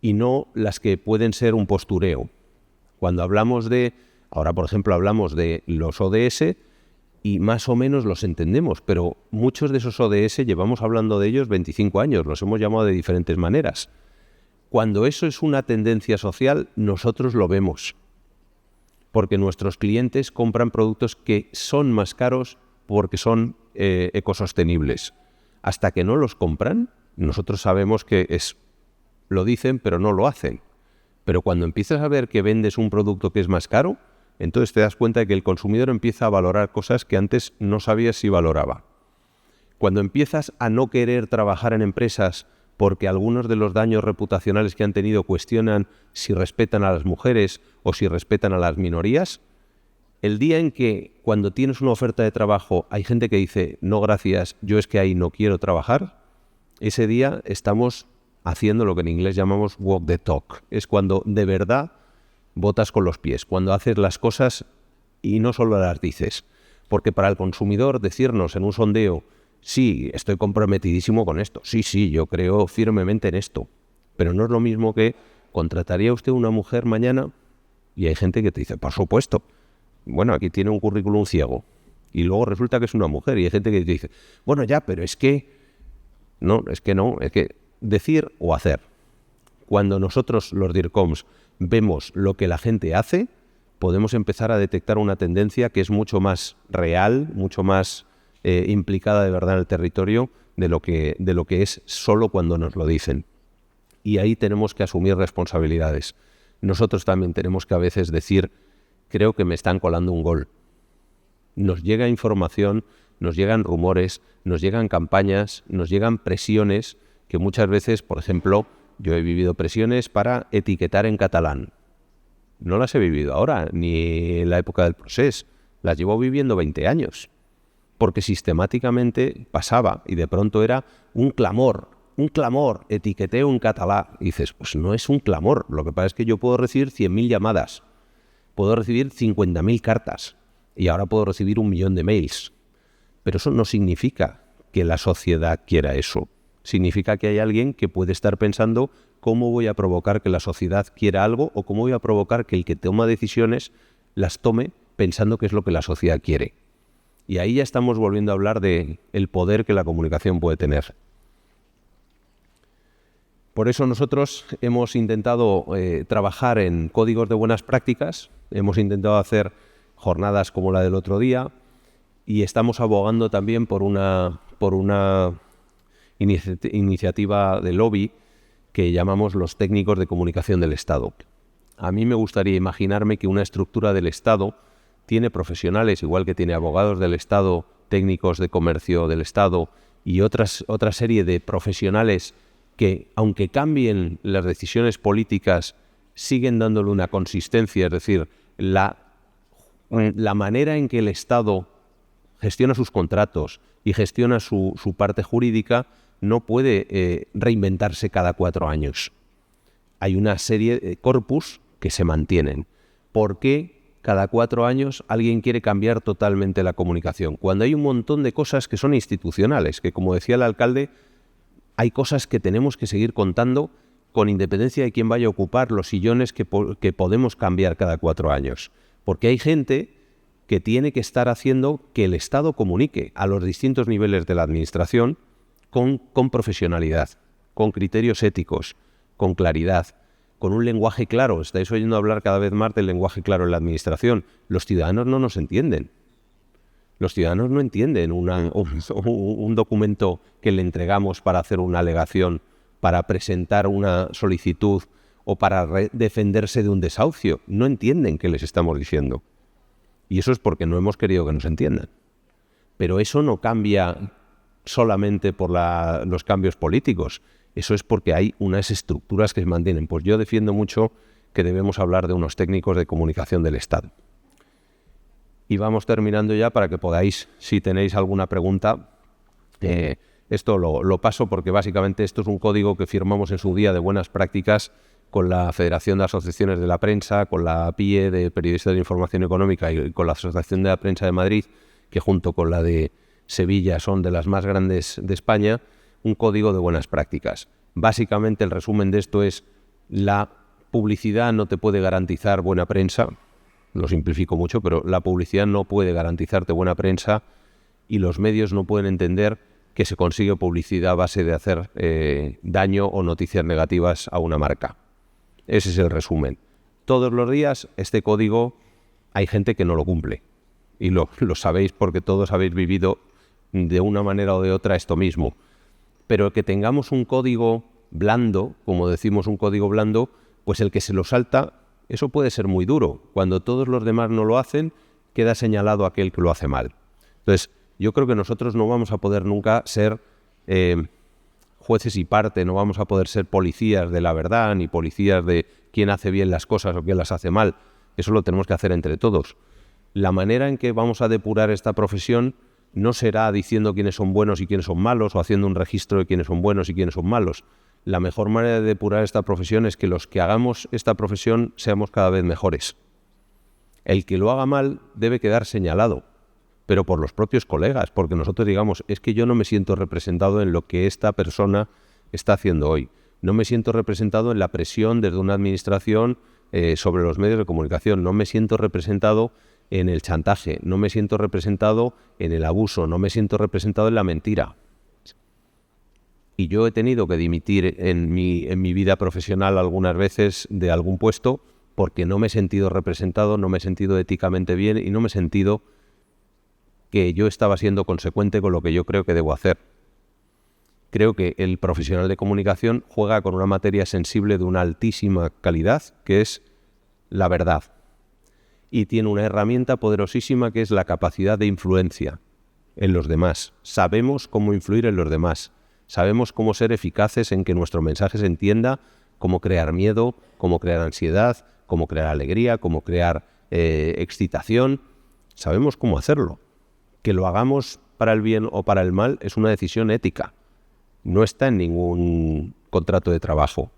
y no las que pueden ser un postureo. Cuando hablamos ahora por ejemplo hablamos de los ODS y más o menos los entendemos, pero muchos de esos ODS llevamos hablando de ellos 25 años, los hemos llamado de diferentes maneras. Cuando eso es una tendencia social, nosotros lo vemos, porque nuestros clientes compran productos que son más caros porque son ecosostenibles. Hasta que no los compran, nosotros sabemos que lo dicen, pero no lo hacen. Pero cuando empiezas a ver que vendes un producto que es más caro, entonces te das cuenta de que el consumidor empieza a valorar cosas que antes no sabías si valoraba. Cuando empiezas a no querer trabajar en empresas porque algunos de los daños reputacionales que han tenido cuestionan si respetan a las mujeres o si respetan a las minorías, el día en que cuando tienes una oferta de trabajo hay gente que dice no gracias, yo es que ahí no quiero trabajar, ese día estamos haciendo lo que en inglés llamamos walk the talk. Es cuando de verdad votas con los pies, cuando haces las cosas y no solo las dices. Porque para el consumidor decirnos en un sondeo, sí, estoy comprometidísimo con esto, sí, yo creo firmemente en esto, pero no es lo mismo que ¿contrataría usted una mujer mañana? Y hay gente que te dice, por supuesto, bueno, aquí tiene un currículum ciego, y luego resulta que es una mujer, y hay gente que te dice, bueno, ya, pero es que decir o hacer. Cuando nosotros, los DIRCOMs, vemos lo que la gente hace, podemos empezar a detectar una tendencia que es mucho más real, mucho más implicada de verdad en el territorio de lo que es solo cuando nos lo dicen. Y ahí tenemos que asumir responsabilidades. Nosotros también tenemos que a veces decir, creo que me están colando un gol. Nos llega información, nos llegan rumores, nos llegan campañas, nos llegan presiones que muchas veces, por ejemplo, yo he vivido presiones para etiquetar en catalán. No las he vivido ahora, ni en la época del procés. Las llevo viviendo 20 años. Porque sistemáticamente pasaba y de pronto era un clamor, etiqueteo en catalán. Y dices, pues no es un clamor. Lo que pasa es que yo puedo recibir 100.000 llamadas, puedo recibir 50.000 cartas y ahora puedo recibir 1 millón de mails. Pero eso no significa que la sociedad quiera eso. Significa que hay alguien que puede estar pensando cómo voy a provocar que la sociedad quiera algo o cómo voy a provocar que el que toma decisiones las tome pensando que es lo que la sociedad quiere. Y ahí ya estamos volviendo a hablar de el poder que la comunicación puede tener. Por eso nosotros hemos intentado trabajar en códigos de buenas prácticas, hemos intentado hacer jornadas como la del otro día y estamos abogando también por una iniciativa de lobby que llamamos los técnicos de comunicación del Estado. A mí me gustaría imaginarme que una estructura del Estado tiene profesionales, igual que tiene abogados del Estado, técnicos de comercio del Estado y otra serie de profesionales que, aunque cambien las decisiones políticas, siguen dándole una consistencia, es decir, la manera en que el Estado gestiona sus contratos y gestiona su parte jurídica no puede reinventarse cada 4 años. Hay una serie de corpus que se mantienen. ¿Por qué cada 4 años alguien quiere cambiar totalmente la comunicación? Cuando hay un montón de cosas que son institucionales, que como decía el alcalde, hay cosas que tenemos que seguir contando con independencia de quién vaya a ocupar los sillones que podemos cambiar cada 4 años. Porque hay gente que tiene que estar haciendo que el Estado comunique a los distintos niveles de la administración con profesionalidad, con criterios éticos, con claridad, con un lenguaje claro. Estáis oyendo hablar cada vez más del lenguaje claro en la administración. Los ciudadanos no nos entienden. Los ciudadanos no entienden un documento que le entregamos para hacer una alegación, para presentar una solicitud o para defenderse de un desahucio. No entienden qué les estamos diciendo. Y eso es porque no hemos querido que nos entiendan. Pero eso no cambia solamente por los cambios políticos. Eso es porque hay unas estructuras que se mantienen. Pues yo defiendo mucho que debemos hablar de unos técnicos de comunicación del Estado. Y vamos terminando ya para que podáis, si tenéis alguna pregunta, esto lo paso porque básicamente esto es un código que firmamos en su día de buenas prácticas con la Federación de Asociaciones de la Prensa, con la PIE de Periodistas de Información Económica y con la Asociación de la Prensa de Madrid, que junto con la de Sevilla son de las más grandes de España, un código de buenas prácticas. Básicamente el resumen de esto es: la publicidad no te puede garantizar buena prensa, lo simplifico mucho, pero la publicidad no puede garantizarte buena prensa y los medios no pueden entender que se consigue publicidad a base de hacer daño o noticias negativas a una marca. Ese es el resumen. Todos los días este código hay gente que no lo cumple y lo sabéis porque todos habéis vivido de una manera o de otra esto mismo. Pero que tengamos un código blando, como decimos, un código blando, pues el que se lo salta, eso puede ser muy duro. Cuando todos los demás no lo hacen, queda señalado aquel que lo hace mal. Entonces, yo creo que nosotros no vamos a poder nunca ser jueces y parte, no vamos a poder ser policías de la verdad, ni policías de quién hace bien las cosas o quién las hace mal. Eso lo tenemos que hacer entre todos. La manera en que vamos a depurar esta profesión no será diciendo quiénes son buenos y quiénes son malos o haciendo un registro de quiénes son buenos y quiénes son malos. La mejor manera de depurar esta profesión es que los que hagamos esta profesión seamos cada vez mejores. El que lo haga mal debe quedar señalado, pero por los propios colegas, porque nosotros digamos, es que yo no me siento representado en lo que esta persona está haciendo hoy. No me siento representado en la presión desde una administración sobre los medios de comunicación. No me siento representado en el chantaje. No me siento representado en el abuso. No me siento representado en la mentira. Y yo he tenido que dimitir en mi vida profesional algunas veces de algún puesto porque no me he sentido representado, no me he sentido éticamente bien y no me he sentido que yo estaba siendo consecuente con lo que yo creo que debo hacer. Creo que el profesional de comunicación juega con una materia sensible de una altísima calidad, que es la verdad. Y tiene una herramienta poderosísima que es la capacidad de influencia en los demás. Sabemos cómo influir en los demás. Sabemos cómo ser eficaces en que nuestro mensaje se entienda, cómo crear miedo, cómo crear ansiedad, cómo crear alegría, cómo crear excitación. Sabemos cómo hacerlo. Que lo hagamos para el bien o para el mal es una decisión ética. No está en ningún contrato de trabajo.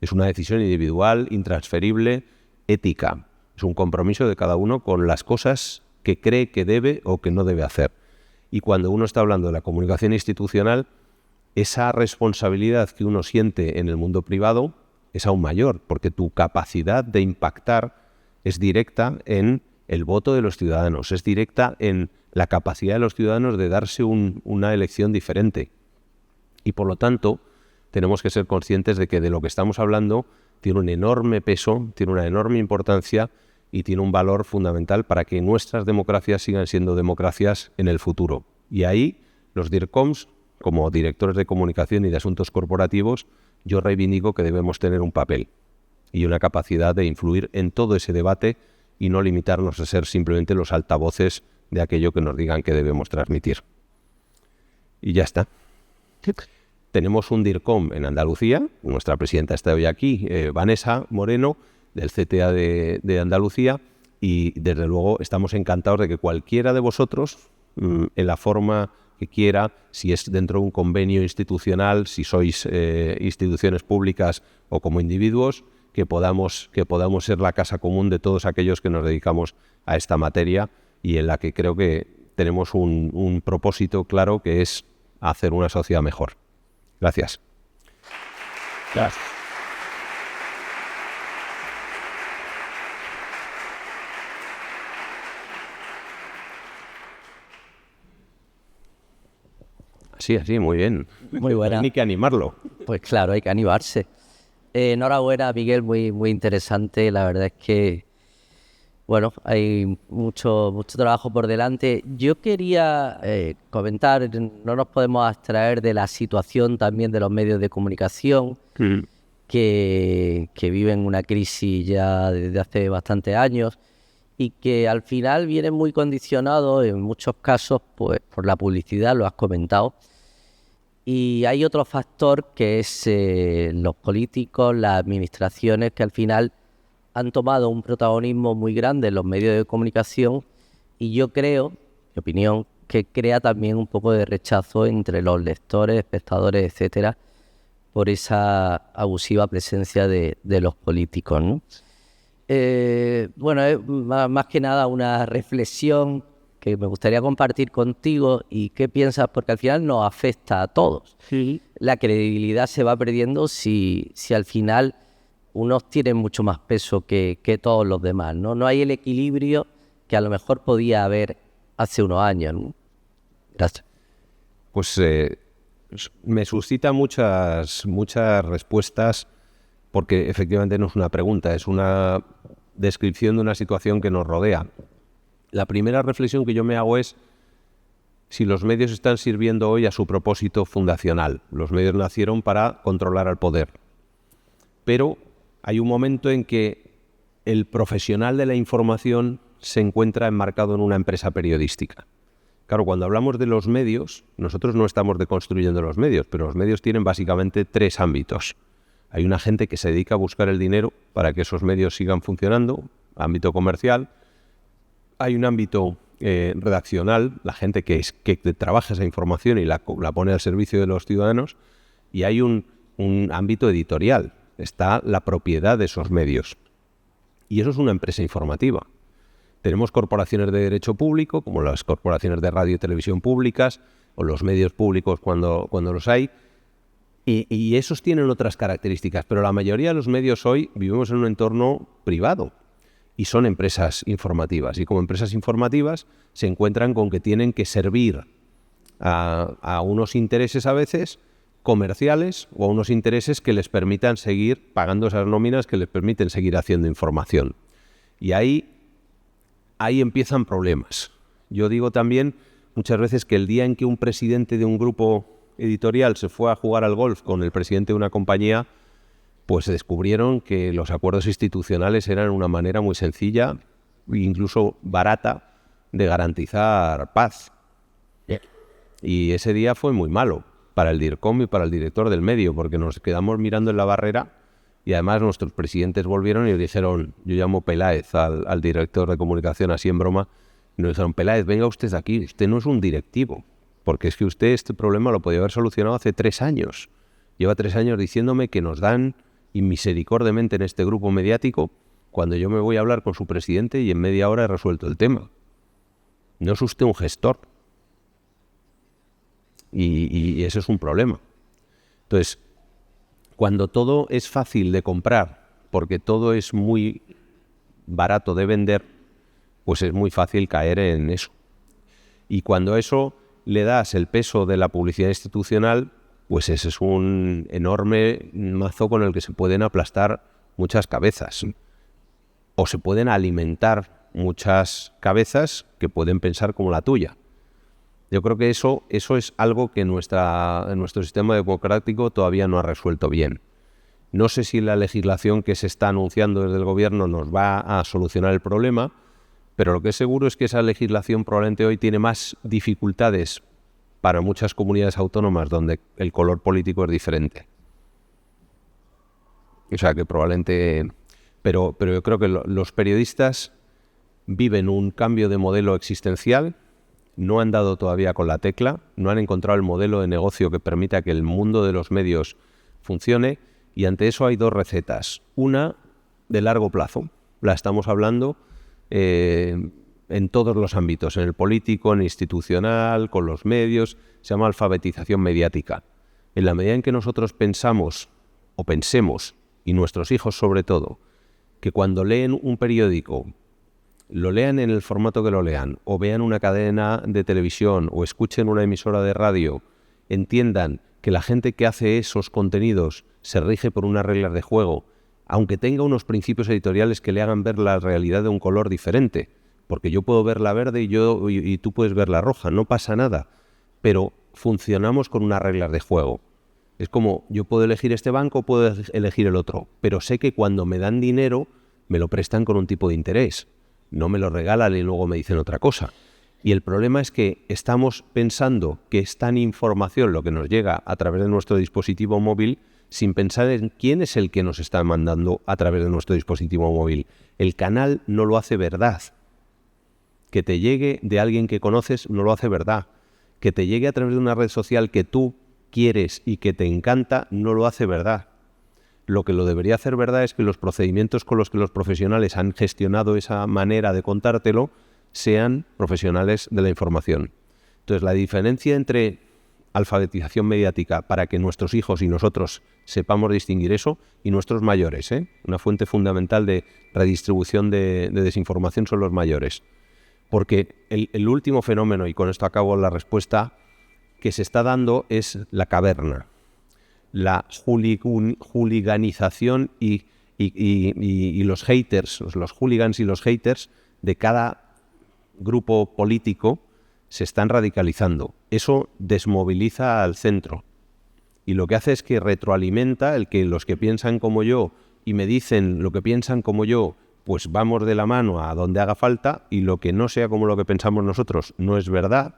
Es una decisión individual, intransferible, ética. Es un compromiso de cada uno con las cosas que cree que debe o que no debe hacer. Y cuando uno está hablando de la comunicación institucional, esa responsabilidad que uno siente en el mundo privado es aún mayor, porque tu capacidad de impactar es directa en el voto de los ciudadanos, es directa en la capacidad de los ciudadanos de darse una elección diferente. Y por lo tanto, tenemos que ser conscientes de que de lo que estamos hablando tiene un enorme peso, tiene una enorme importancia y tiene un valor fundamental para que nuestras democracias sigan siendo democracias en el futuro. Y ahí los DIRCOMs, como directores de comunicación y de asuntos corporativos, yo reivindico que debemos tener un papel y una capacidad de influir en todo ese debate y no limitarnos a ser simplemente los altavoces de aquello que nos digan que debemos transmitir. Y ya está. Tenemos un DIRCOM en Andalucía, nuestra presidenta está hoy aquí, Vanessa Moreno, del CTA de Andalucía, y desde luego estamos encantados de que cualquiera de vosotros, en la forma que quiera, si es dentro de un convenio institucional, si sois instituciones públicas o como individuos, que podamos ser la casa común de todos aquellos que nos dedicamos a esta materia y en la que creo que tenemos un propósito claro, que es hacer una sociedad mejor. Gracias. Gracias. Así, muy bien. Muy buena. Hay que animarlo. Pues claro, hay que animarse. Enhorabuena, Miguel, muy interesante. La verdad es que, bueno, hay mucho trabajo por delante. Yo quería comentar, no nos podemos abstraer de la situación también de los medios de comunicación, que viven una crisis ya desde hace bastantes años y que al final vienen muy condicionados en muchos casos pues por la publicidad, lo has comentado. Y hay otro factor que es los políticos, las administraciones, que al final han tomado un protagonismo muy grande en los medios de comunicación Y yo creo, mi opinión, que crea también un poco de rechazo entre los lectores, espectadores, etcétera, por esa abusiva presencia de los políticos, ¿no? Bueno, es más que nada una reflexión que me gustaría compartir contigo. ¿Y qué piensas? Porque al final nos afecta a todos. Sí. La credibilidad se va perdiendo si al final unos tienen mucho más peso que todos los demás, ¿no? No hay el equilibrio que a lo mejor podía haber hace unos años, ¿no? Gracias. Pues me suscita muchas respuestas, porque efectivamente no es una pregunta, es una descripción de una situación que nos rodea. La primera reflexión que yo me hago es si los medios están sirviendo hoy a su propósito fundacional. Los medios nacieron para controlar al poder. Pero hay un momento en que el profesional de la información se encuentra enmarcado en una empresa periodística. Claro, cuando hablamos de los medios, nosotros no estamos deconstruyendo los medios, pero los medios tienen básicamente 3 ámbitos. Hay una gente que se dedica a buscar el dinero para que esos medios sigan funcionando, ámbito comercial. Hay un ámbito redaccional, la gente que trabaja esa información y la pone al servicio de los ciudadanos. Y hay un ámbito editorial, está la propiedad de esos medios. Y eso es una empresa informativa. Tenemos corporaciones de derecho público, como las corporaciones de radio y televisión públicas, o los medios públicos cuando los hay, y esos tienen otras características, pero la mayoría de los medios hoy vivimos en un entorno privado y son empresas informativas, y como empresas informativas se encuentran con que tienen que servir a unos intereses a veces comerciales o a unos intereses que les permitan seguir pagando esas nóminas que les permiten seguir haciendo información. Y ahí empiezan problemas. Yo digo también muchas veces que el día en que un presidente de un grupo editorial se fue a jugar al golf con el presidente de una compañía, pues descubrieron que los acuerdos institucionales eran una manera muy sencilla e incluso barata de garantizar paz. Y ese día fue muy malo para el DIRCOM y para el director del medio, porque nos quedamos mirando en la barrera. Y además nuestros presidentes volvieron y le dijeron, yo llamo Peláez al director de comunicación, así en broma, y nos dijeron, Peláez, venga usted aquí, usted no es un directivo, porque es que usted este problema lo podía haber solucionado hace 3 años. Lleva 3 años diciéndome que nos dan inmisericordiamente en este grupo mediático cuando yo me voy a hablar con su presidente y en media hora he resuelto el tema. No es usted un gestor. Y eso es un problema. Entonces, cuando todo es fácil de comprar, porque todo es muy barato de vender, pues es muy fácil caer en eso. Y cuando a eso le das el peso de la publicidad institucional, pues ese es un enorme mazo con el que se pueden aplastar muchas cabezas. O se pueden alimentar muchas cabezas que pueden pensar como la tuya. Yo creo que eso es algo que nuestro sistema democrático todavía no ha resuelto bien. No sé si la legislación que se está anunciando desde el gobierno nos va a solucionar el problema, pero lo que es seguro es que esa legislación probablemente hoy tiene más dificultades para muchas comunidades autónomas donde el color político es diferente. O sea que probablemente... Pero yo creo que los periodistas viven un cambio de modelo existencial. No han dado todavía con la tecla, no han encontrado el modelo de negocio que permita que el mundo de los medios funcione, y ante eso hay 2 recetas. Una de largo plazo, la estamos hablando en todos los ámbitos, en el político, en el institucional, con los medios, se llama alfabetización mediática. En la medida en que nosotros pensemos, y nuestros hijos sobre todo, que cuando leen un periódico, lo lean en el formato que lo lean, o vean una cadena de televisión, o escuchen una emisora de radio, entiendan que la gente que hace esos contenidos se rige por unas reglas de juego, aunque tenga unos principios editoriales que le hagan ver la realidad de un color diferente, porque yo puedo verla verde y tú puedes verla roja, no pasa nada, pero funcionamos con unas reglas de juego. Es como, yo puedo elegir este banco, puedo elegir el otro, pero sé que cuando me dan dinero, me lo prestan con un tipo de interés. No me lo regalan y luego me dicen otra cosa. Y el problema es que estamos pensando que es tan información lo que nos llega a través de nuestro dispositivo móvil sin pensar en quién es el que nos está mandando a través de nuestro dispositivo móvil. El canal no lo hace verdad. Que te llegue de alguien que conoces no lo hace verdad. Que te llegue a través de una red social que tú quieres y que te encanta no lo hace verdad. Lo que lo debería hacer verdad es que los procedimientos con los que los profesionales han gestionado esa manera de contártelo sean profesionales de la información. Entonces, la diferencia entre alfabetización mediática para que nuestros hijos y nosotros sepamos distinguir eso, y nuestros mayores, una fuente fundamental de redistribución de desinformación son los mayores. Porque el último fenómeno, y con esto acabo la respuesta, que se está dando es la caverna. La hooliganización y los haters, los hooligans y los haters de cada grupo político se están radicalizando. Eso desmoviliza al centro y lo que hace es que retroalimenta el que los que piensan como yo y me dicen lo que piensan como yo, pues vamos de la mano a donde haga falta, y lo que no sea como lo que pensamos nosotros no es verdad.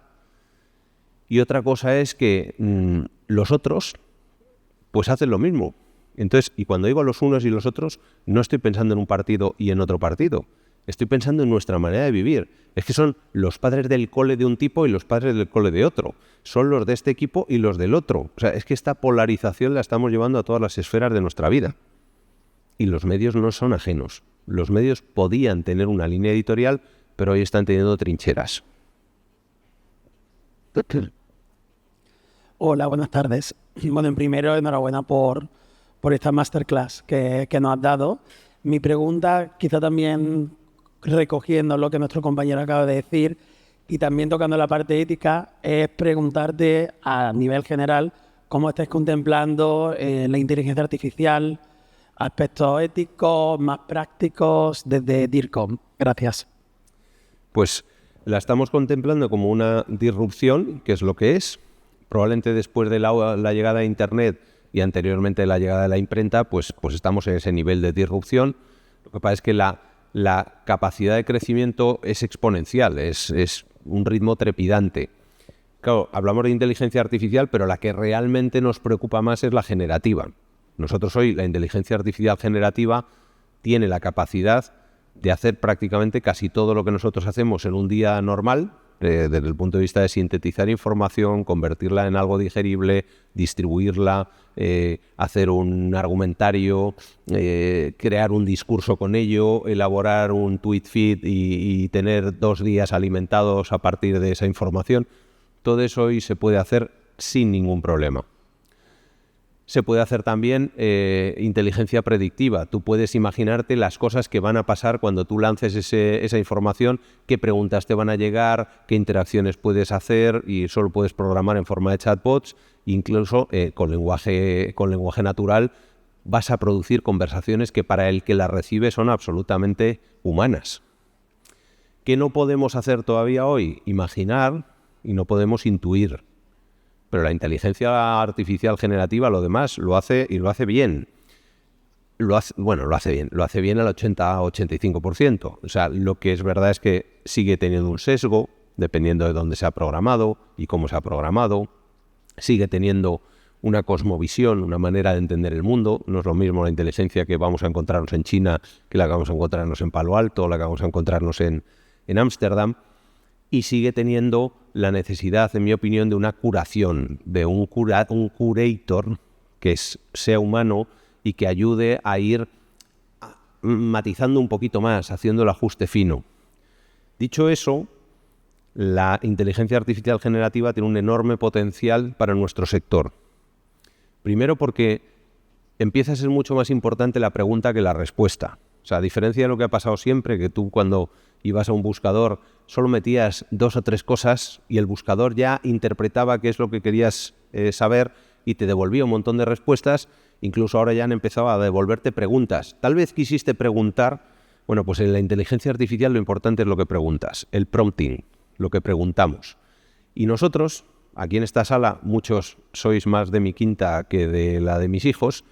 Y otra cosa es que los otros pues hacen lo mismo. Entonces, y cuando digo los unos y los otros, no estoy pensando en un partido y en otro partido. Estoy pensando en nuestra manera de vivir. Es que son los padres del cole de un tipo y los padres del cole de otro. Son los de este equipo y los del otro. O sea, es que esta polarización la estamos llevando a todas las esferas de nuestra vida. Y los medios no son ajenos. Los medios podían tener una línea editorial, pero hoy están teniendo trincheras. Hola, buenas tardes. Bueno, en primero, enhorabuena por esta masterclass que nos has dado. Mi pregunta, quizá también recogiendo lo que nuestro compañero acaba de decir y también tocando la parte ética, es preguntarte a nivel general cómo estáis contemplando la inteligencia artificial, aspectos éticos, más prácticos, desde DIRCOM. Gracias. Pues la estamos contemplando como una disrupción, que es lo que es. Probablemente después de la llegada de Internet y anteriormente de la llegada de la imprenta, pues estamos en ese nivel de disrupción. Lo que pasa es que la capacidad de crecimiento es exponencial, es un ritmo trepidante. Claro, hablamos de inteligencia artificial, pero la que realmente nos preocupa más es la generativa. Nosotros hoy, la inteligencia artificial generativa tiene la capacidad de hacer prácticamente casi todo lo que nosotros hacemos en un día normal, desde el punto de vista de sintetizar información, convertirla en algo digerible, distribuirla, hacer un argumentario, crear un discurso con ello, elaborar un tweet feed y tener 2 días alimentados a partir de esa información. Todo eso hoy se puede hacer sin ningún problema. Se puede hacer también inteligencia predictiva. Tú puedes imaginarte las cosas que van a pasar cuando tú lances esa información, qué preguntas te van a llegar, qué interacciones puedes hacer, y eso lo puedes programar en forma de chatbots. Incluso con lenguaje natural vas a producir conversaciones que para el que las recibe son absolutamente humanas. ¿Qué no podemos hacer todavía hoy? Imaginar, y no podemos intuir. Pero la inteligencia artificial generativa, lo demás, lo hace y lo hace bien. Lo hace bien al 80-85%. O sea, lo que es verdad es que sigue teniendo un sesgo, dependiendo de dónde se ha programado y cómo se ha programado. Sigue teniendo una cosmovisión, una manera de entender el mundo. No es lo mismo la inteligencia que vamos a encontrarnos en China que la que vamos a encontrarnos en Palo Alto, la que vamos a encontrarnos en Ámsterdam. Y sigue teniendo la necesidad, en mi opinión, de una curación, de un curator que sea humano y que ayude a ir matizando un poquito más, haciendo el ajuste fino. Dicho eso, la inteligencia artificial generativa tiene un enorme potencial para nuestro sector. Primero porque empieza a ser mucho más importante la pregunta que la respuesta. O sea, a diferencia de lo que ha pasado siempre, que tú cuando ibas a un buscador solo metías 2 o 3 cosas y el buscador ya interpretaba qué es lo que querías saber y te devolvía un montón de respuestas. Incluso ahora ya han empezado a devolverte preguntas. Tal vez quisiste preguntar, bueno, pues en la inteligencia artificial lo importante es lo que preguntas, el prompting, lo que preguntamos. Y nosotros, aquí en esta sala, muchos sois más de mi quinta que de la de mis hijos,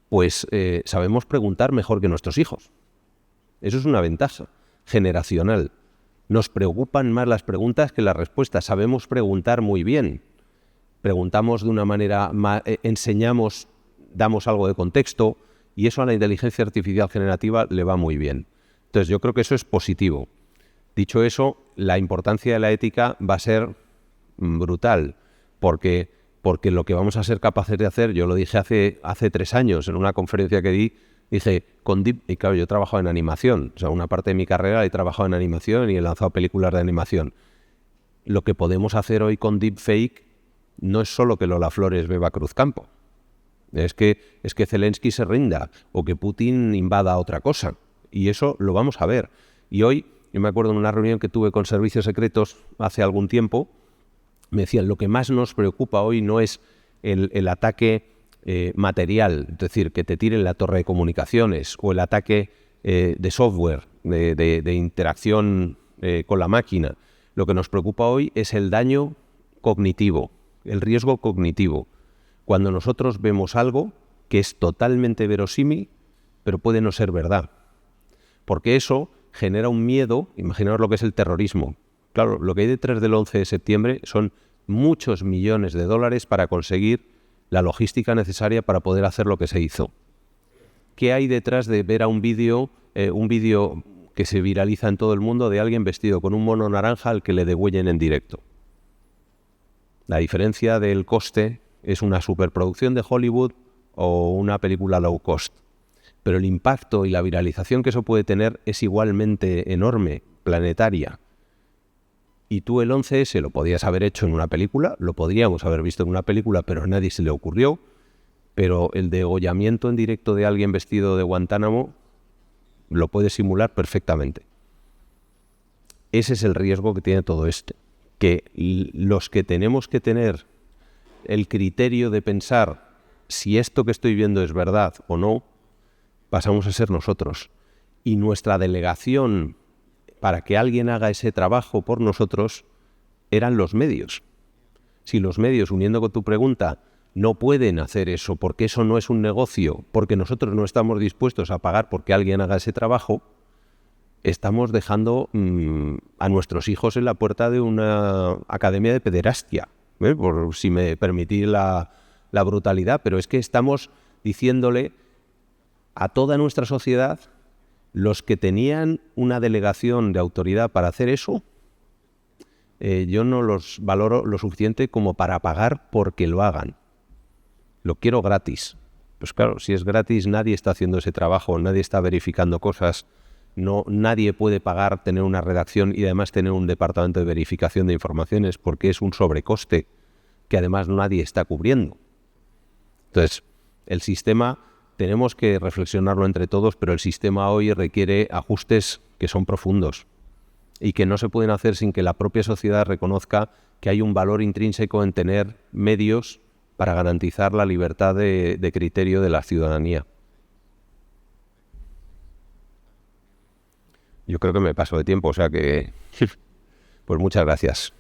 pues sabemos preguntar mejor que nuestros hijos. Eso es una ventaja generacional. Nos preocupan más las preguntas que las respuestas. Sabemos preguntar muy bien. Preguntamos de una manera, enseñamos, damos algo de contexto, y eso a la inteligencia artificial generativa le va muy bien. Entonces yo creo que eso es positivo. Dicho eso, la importancia de la ética va a ser brutal, porque lo que vamos a ser capaces de hacer, yo lo dije hace 3 años en una conferencia que di, dije, y claro, yo he trabajado en animación, o sea, una parte de mi carrera he trabajado en animación y he lanzado películas de animación. Lo que podemos hacer hoy con deepfake no es solo que Lola Flores beba Cruzcampo, es que Zelensky se rinda o que Putin invada otra cosa, y eso lo vamos a ver. Y hoy, yo me acuerdo en una reunión que tuve con servicios secretos hace algún tiempo, me decían, lo que más nos preocupa hoy no es el ataque material, es decir, que te tiren la torre de comunicaciones, o el ataque de software, de interacción con la máquina. Lo que nos preocupa hoy es el daño cognitivo, el riesgo cognitivo. Cuando nosotros vemos algo que es totalmente verosímil, pero puede no ser verdad. Porque eso genera un miedo, imaginaos lo que es el terrorismo. Claro, lo que hay detrás del 11 de septiembre son muchos millones de dólares para conseguir la logística necesaria para poder hacer lo que se hizo. ¿Qué hay detrás de ver a un vídeo que se viraliza en todo el mundo de alguien vestido con un mono naranja al que le degüellen en directo? La diferencia del coste es una superproducción de Hollywood o una película low cost. Pero el impacto y la viralización que eso puede tener es igualmente enorme, planetaria. Y tú el 11S lo podías haber hecho en una película, lo podríamos haber visto en una película, pero a nadie se le ocurrió. Pero el degollamiento en directo de alguien vestido de Guantánamo lo puede simular perfectamente. Ese es el riesgo que tiene todo esto. Que los que tenemos que tener el criterio de pensar si esto que estoy viendo es verdad o no, pasamos a ser nosotros. Y nuestra delegación para que alguien haga ese trabajo por nosotros eran los medios. Si los medios, uniendo con tu pregunta, no pueden hacer eso porque eso no es un negocio, porque nosotros no estamos dispuestos a pagar porque alguien haga ese trabajo, estamos dejando a nuestros hijos en la puerta de una academia de pederastia, por si me permitís la brutalidad, pero es que estamos diciéndole a toda nuestra sociedad, los que tenían una delegación de autoridad para hacer eso, yo no los valoro lo suficiente como para pagar porque lo hagan. Lo quiero gratis. Pues claro, si es gratis, nadie está haciendo ese trabajo, nadie está verificando cosas, nadie puede pagar tener una redacción y además tener un departamento de verificación de informaciones porque es un sobrecoste que además nadie está cubriendo. Entonces, el sistema tenemos que reflexionarlo entre todos, pero el sistema hoy requiere ajustes que son profundos y que no se pueden hacer sin que la propia sociedad reconozca que hay un valor intrínseco en tener medios para garantizar la libertad de criterio de la ciudadanía. Yo creo que me paso de tiempo, o sea que... Pues muchas gracias.